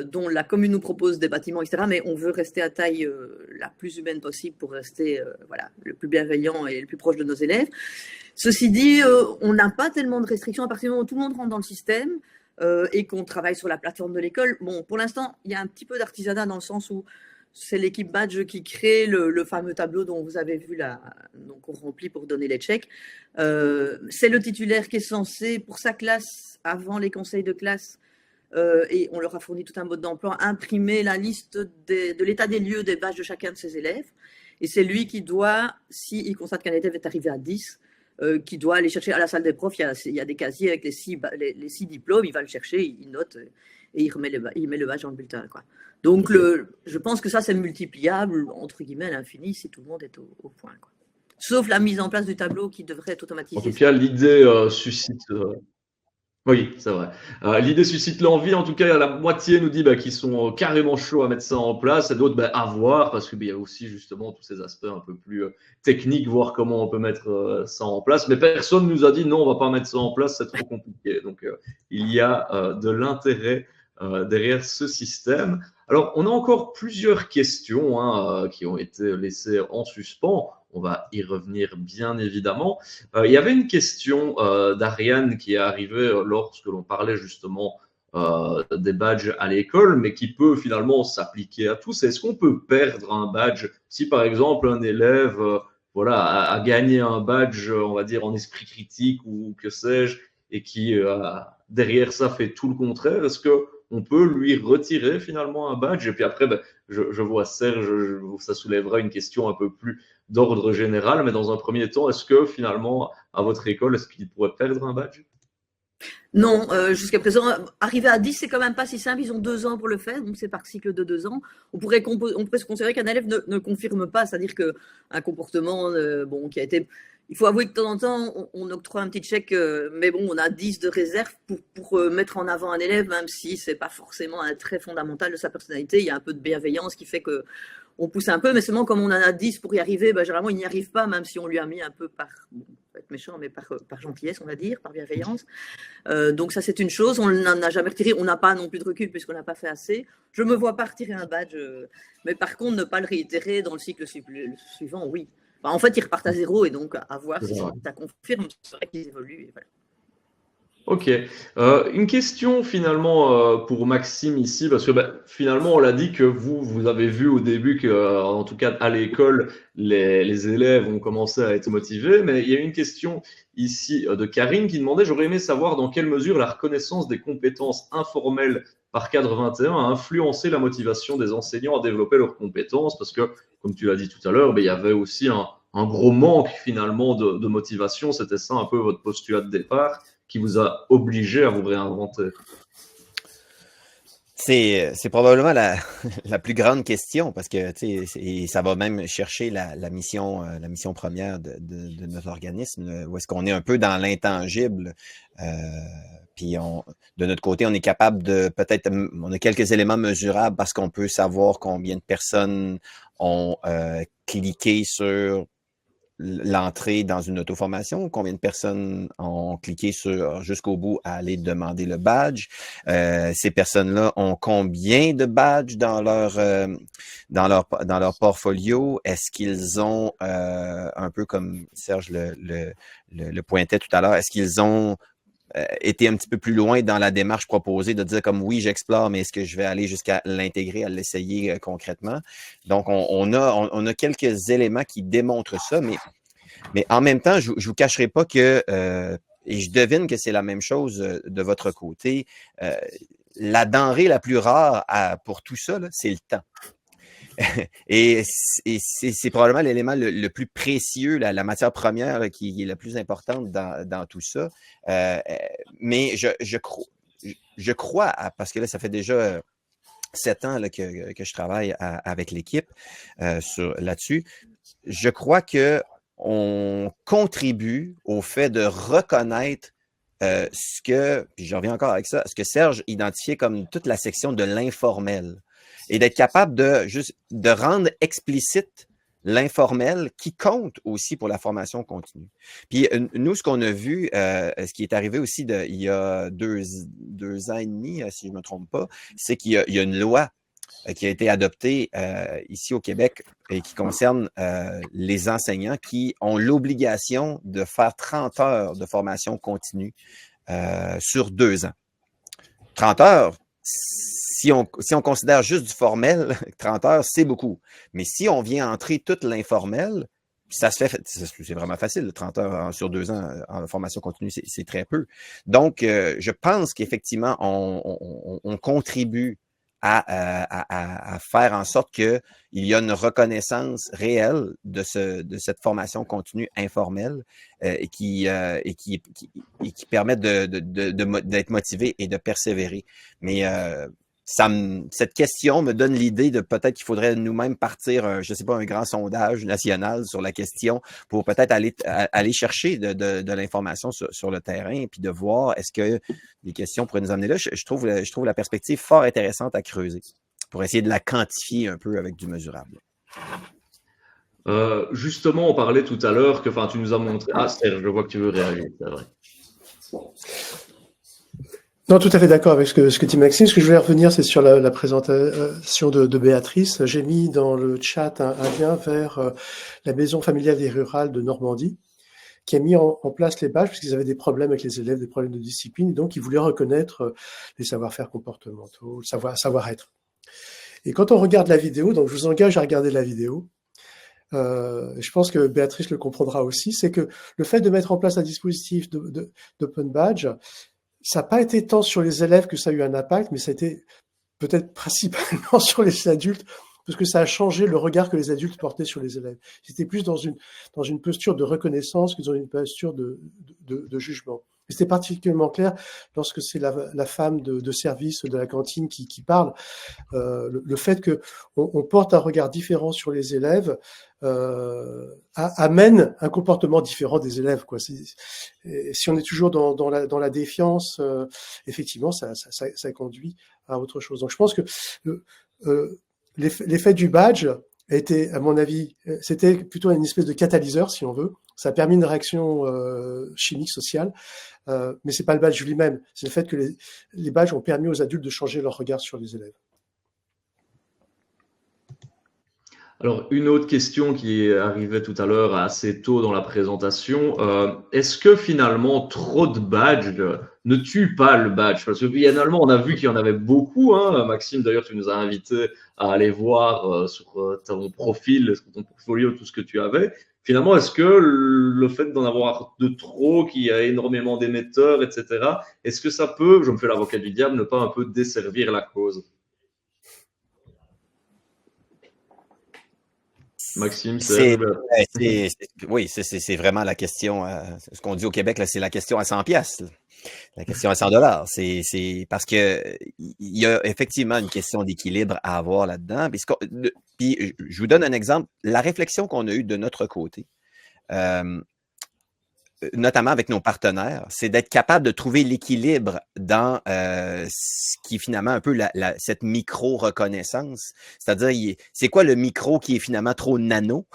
dont la commune nous propose des bâtiments, etc. Mais on veut rester à taille la plus humaine possible pour rester voilà, le plus bienveillant et le plus proche de nos élèves. Ceci dit, on n'a pas tellement de restrictions à partir du moment où tout le monde rentre dans le système et qu'on travaille sur la plateforme de l'école. Bon, pour l'instant, il y a un petit peu d'artisanat dans le sens où c'est l'équipe Badge qui crée le fameux tableau dont vous avez vu là, donc on remplit pour donner les chèques. C'est le titulaire qui est censé, pour sa classe, avant les conseils de classe, et on leur a fourni tout un mode d'emploi, imprimer la liste de l'état des lieux des badges de chacun de ses élèves. Et c'est lui qui doit, s'il constate qu'un élève est arrivé à 10, qui doit aller chercher à la salle des profs. Il y a des casiers avec les 6 diplômes, il va le chercher, il note et il met le badge dans le bulletin, quoi. Donc, je pense que ça, c'est multipliable, entre guillemets, à l'infini, si tout le monde est au point, quoi. Sauf la mise en place du tableau qui devrait être automatisée. En tout cas, l'idée suscite... Oui, c'est vrai. L'idée suscite l'envie. En tout cas, la moitié nous dit qu'ils sont carrément chauds à mettre ça en place, et d'autres à voir, parce qu'il y a aussi justement tous ces aspects un peu plus techniques, voir comment on peut mettre ça en place. Mais personne nous a dit non, on va pas mettre ça en place, c'est trop compliqué. Donc, il y a de l'intérêt derrière ce système. Alors, on a encore plusieurs questions qui ont été laissées en suspens. On va y revenir bien évidemment. Il y avait une question d'Ariane qui est arrivée lorsque l'on parlait justement des badges à l'école, mais qui peut finalement s'appliquer à tous. Est-ce qu'on peut perdre un badge si par exemple un élève a gagné un badge, on va dire en esprit critique ou que sais-je, et qui derrière ça fait tout le contraire? Est-ce que on peut lui retirer finalement un badge? Et puis après, je vois Serge, ça soulèvera une question un peu plus d'ordre général, mais dans un premier temps, est-ce que finalement, à votre école, est-ce qu'il pourrait perdre un badge? Non, jusqu'à présent, arriver à 10, c'est quand même pas si simple. Ils ont 2 ans pour le faire, donc c'est par cycle de 2 ans. On pourrait se considérer qu'un élève ne confirme pas, c'est-à-dire qu'un comportement qui a été... Il faut avouer que de temps en temps, on octroie un petit chèque, mais bon, on a 10 de réserve pour mettre en avant un élève, même si c'est pas forcément un trait fondamental de sa personnalité. Il y a un peu de bienveillance qui fait que on pousse un peu, mais seulement comme on en a 10 pour y arriver, généralement il n'y arrive pas, même si on lui a mis un peu par, pas être méchant, mais par gentillesse, on va dire, par bienveillance. Donc ça c'est une chose, on n'en a jamais retiré, on n'a pas non plus de recul puisqu'on n'a pas fait assez. Je me vois pas retirer un badge, mais par contre ne pas le réitérer dans le cycle suivant, oui. En fait, ils repartent à 0 et donc à voir si ça confirme, c'est vrai qu'ils évoluent. Et voilà. Ok. Une question finalement pour Maxime ici, parce que finalement on l'a dit que vous avez vu au début que, en tout cas à l'école, les élèves ont commencé à être motivés, mais il y a une question ici de Karine qui demandait, j'aurais aimé savoir dans quelle mesure la reconnaissance des compétences informelles par cadre 21 a influencé la motivation des enseignants à développer leurs compétences, parce que, comme tu l'as dit tout à l'heure, il y avait aussi un gros manque finalement de motivation, c'était ça un peu votre postulat de départ, qui vous a obligé à vous réinventer? C'est probablement la plus grande question parce que ça va même chercher la mission première de notre organisme, où est-ce qu'on est un peu dans l'intangible. Puis de notre côté, on est capable de on a quelques éléments mesurables parce qu'on peut savoir combien de personnes ont cliqué sur l'entrée dans une auto-formation, combien de personnes ont cliqué jusqu'au bout à aller demander le badge. Ces personnes-là ont combien de badges dans leur portfolio? Est-ce qu'ils ont, un peu comme Serge le pointait tout à l'heure, est-ce qu'ils ont été un petit peu plus loin dans la démarche proposée de dire comme oui, j'explore, mais est-ce que je vais aller jusqu'à l'intégrer, à l'essayer concrètement? Donc, on a quelques éléments qui démontrent ça, mais en même temps, je vous cacherai pas que, et je devine que c'est la même chose de votre côté, la denrée la plus rare pour tout ça, c'est le temps. Et c'est probablement l'élément le plus précieux, la matière première qui est la plus importante dans tout ça. Mais je crois, parce que là, ça fait déjà 7 ans là, que je travaille avec l'équipe là-dessus. Je crois que on contribue au fait de reconnaître puis je reviens encore avec ça, ce que Serge identifiait comme toute la section de l'informel. et d'être capable de rendre explicite l'informel qui compte aussi pour la formation continue. Puis nous, ce qu'on a vu, ce qui est arrivé aussi il y a deux ans et demi, si je ne me trompe pas, c'est qu'il y a une loi qui a été adoptée ici au Québec et qui concerne les enseignants qui ont l'obligation de faire 30 heures de formation continue sur 2 ans. 30 heures, si on considère juste du formel, 30 heures, c'est beaucoup. Mais si on vient entrer tout l'informel, ça se fait, c'est vraiment facile, 30 heures sur 2 ans en formation continue, c'est très peu. Donc, je pense qu'effectivement, on contribue à faire en sorte qu'il y a une reconnaissance réelle de cette formation continue informelle et qui permet d'être motivé et de persévérer. Mais cette question me donne l'idée de peut-être qu'il faudrait nous-mêmes partir, je ne sais pas, un grand sondage national sur la question pour peut-être aller chercher de l'information sur le terrain et puis de voir est-ce que les questions pourraient nous amener là. Je trouve la perspective fort intéressante à creuser pour essayer de la quantifier un peu avec du mesurable. Justement, on parlait tout à l'heure que tu nous as montré… Ah, Serge, je vois que tu veux réagir, c'est vrai. Non, tout à fait d'accord avec ce que dit Maxime. Ce que je voulais revenir, c'est sur la présentation de Béatrice. J'ai mis dans le chat un lien vers la maison familiale et rurale de Normandie, qui a mis en place les badges parce qu'ils avaient des problèmes avec les élèves, des problèmes de discipline, et donc ils voulaient reconnaître les savoir-faire comportementaux, le savoir-être. Et quand on regarde la vidéo, donc je vous engage à regarder la vidéo, je pense que Béatrice le comprendra aussi, c'est que le fait de mettre en place un dispositif d'Open Badge, ça n'a pas été tant sur les élèves que ça a eu un impact, mais ça a été peut-être principalement sur les adultes, parce que ça a changé le regard que les adultes portaient sur les élèves. C'était plus dans une posture de reconnaissance que dans une posture de jugement. Et c'était particulièrement clair lorsque c'est la femme de service de la cantine qui parle. Le fait qu'on porte un regard différent sur les élèves amène un comportement différent des élèves, quoi. Si on est toujours dans la défiance, effectivement, ça conduit à autre chose. Donc, je pense que l'effet du badge était, à mon avis, c'était plutôt une espèce de catalyseur, si on veut. Ça a permis une réaction chimique, sociale, mais c'est pas le badge lui-même. C'est le fait que les badges ont permis aux adultes de changer leur regard sur les élèves. Alors, une autre question qui arrivait tout à l'heure assez tôt dans la présentation, est-ce que finalement trop de badges ne tue pas le badge? Parce que finalement, on a vu qu'il y en avait beaucoup, hein. Maxime, d'ailleurs, tu nous as invités à aller voir sur ton profil, sur ton portfolio, tout ce que tu avais. Finalement, est-ce que le fait d'en avoir de trop, qu'il y a énormément d'émetteurs, etc., est-ce que ça peut, je me fais l'avocat du diable, ne pas un peu desservir la cause? Maxime, oui, c'est vraiment la question, ce qu'on dit au Québec, là, c'est la question à 100 piastres. La question à 100 $. C'est parce que il y a effectivement une question d'équilibre à avoir là-dedans. Puis je vous donne un exemple. La réflexion qu'on a eue de notre côté, notamment avec nos partenaires, c'est d'être capable de trouver l'équilibre dans ce qui est finalement un peu cette micro-reconnaissance. C'est-à-dire, c'est quoi le micro qui est finalement trop nano,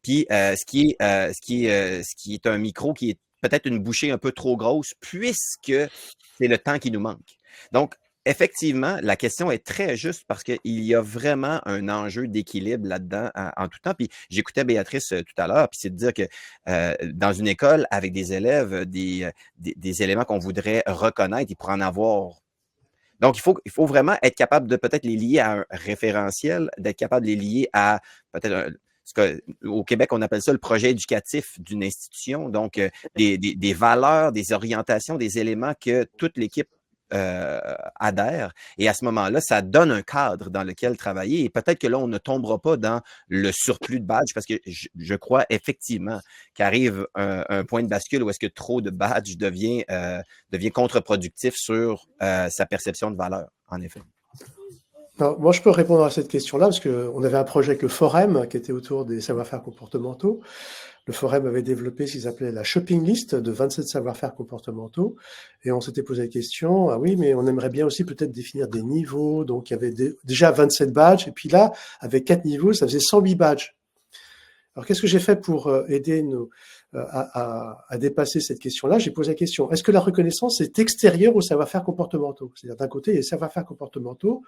puis ce qui est un micro qui est peut-être une bouchée un peu trop grosse, puisque c'est le temps qui nous manque. Donc, effectivement, la question est très juste parce qu'il y a vraiment un enjeu d'équilibre là-dedans en tout temps. Puis j'écoutais Béatrice tout à l'heure, puis c'est de dire que dans une école avec des élèves, des éléments qu'on voudrait reconnaître, il pourrait en avoir. Donc, il faut vraiment être capable de peut-être les lier à un référentiel, d'être capable de les lier à peut-être au Québec, on appelle ça le projet éducatif d'une institution. Donc, des valeurs, des orientations, des éléments que toute l'équipe adhère. Et à ce moment-là, ça donne un cadre dans lequel travailler. Et peut-être que là, on ne tombera pas dans le surplus de badges parce que je crois effectivement qu'arrive un point de bascule où est-ce que trop de badges devient contre-productif sur sa perception de valeur, en effet. Alors, moi, je peux répondre à cette question-là parce qu'on avait un projet avec le Forum qui était autour des savoir-faire comportementaux. Le Forum avait développé ce qu'ils appelaient la shopping list de 27 savoir-faire comportementaux. Et on s'était posé la question, ah oui, mais on aimerait bien aussi peut-être définir des niveaux. Donc, il y avait déjà 27 badges. Et puis là, avec 4 niveaux, ça faisait 108 badges. Alors, qu'est-ce que j'ai fait pour aider à dépasser cette question-là? J'ai posé la question, est-ce que la reconnaissance est extérieure aux savoir-faire comportementaux? C'est-à-dire, d'un côté, les savoir-faire comportementaux,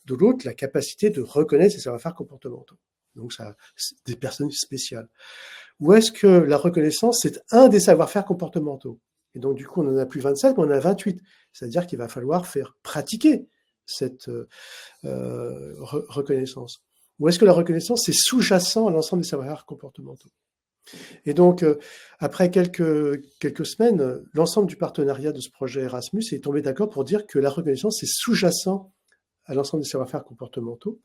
de l'autre, la capacité de reconnaître ces savoir-faire comportementaux. Donc, ça, c'est des personnes spéciales. Ou est-ce que la reconnaissance, c'est un des savoir-faire comportementaux? Et donc, du coup, on n'en a plus 27, mais on en a 28. C'est-à-dire qu'il va falloir faire pratiquer cette reconnaissance. Ou est-ce que la reconnaissance, c'est sous-jacent à l'ensemble des savoir-faire comportementaux? Et donc, après quelques semaines, l'ensemble du partenariat de ce projet Erasmus est tombé d'accord pour dire que la reconnaissance, c'est sous-jacent à l'ensemble des savoir-faire comportementaux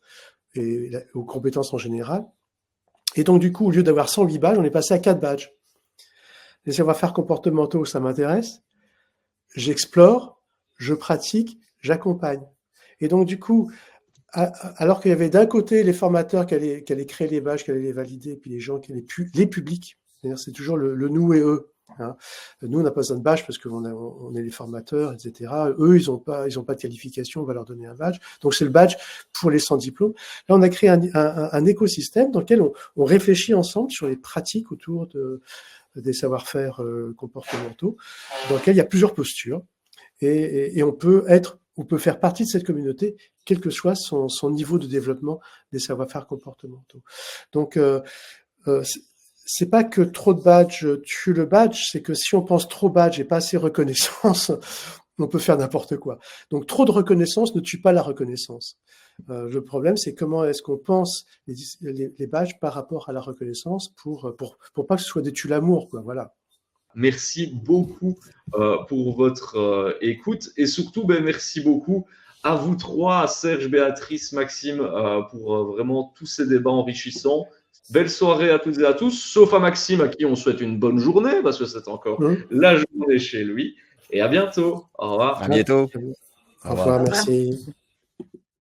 et aux compétences en général. Et donc, du coup, au lieu d'avoir 108 badges, on est passé à 4 badges. Les savoir-faire comportementaux, ça m'intéresse. J'explore, je pratique, j'accompagne. Et donc, du coup, alors qu'il y avait d'un côté les formateurs qui allaient créer les badges, qui allaient les valider, et puis les gens qui allaient les publics. C'est-à-dire, c'est toujours le nous et eux. Hein. Nous, on n'a pas besoin de badge parce qu'on est les formateurs, etc. Eux, ils ont pas de qualification, on va leur donner un badge. Donc, c'est le badge pour les sans diplôme. Là, on a créé un écosystème dans lequel on réfléchit ensemble sur les pratiques autour des savoir-faire comportementaux, dans lequel il y a plusieurs postures. Et on peut faire partie de cette communauté, quel que soit son niveau de développement des savoir-faire comportementaux. Donc, c'est pas que trop de badges tue le badge, c'est que si on pense trop badge et pas assez reconnaissance, on peut faire n'importe quoi. Donc, trop de reconnaissance ne tue pas la reconnaissance. Le problème, c'est comment est-ce qu'on pense les badges par rapport à la reconnaissance pour pas que ce soit des tue-l'amour, quoi. Voilà. Merci beaucoup pour votre écoute et surtout, merci beaucoup à vous trois, Serge, Béatrice, Maxime, pour vraiment tous ces débats enrichissants. Belle soirée à toutes et à tous, sauf à Maxime, à qui on souhaite une bonne journée, parce que c'est encore la journée chez lui. Et à bientôt. Au revoir. À bientôt. Au revoir, merci.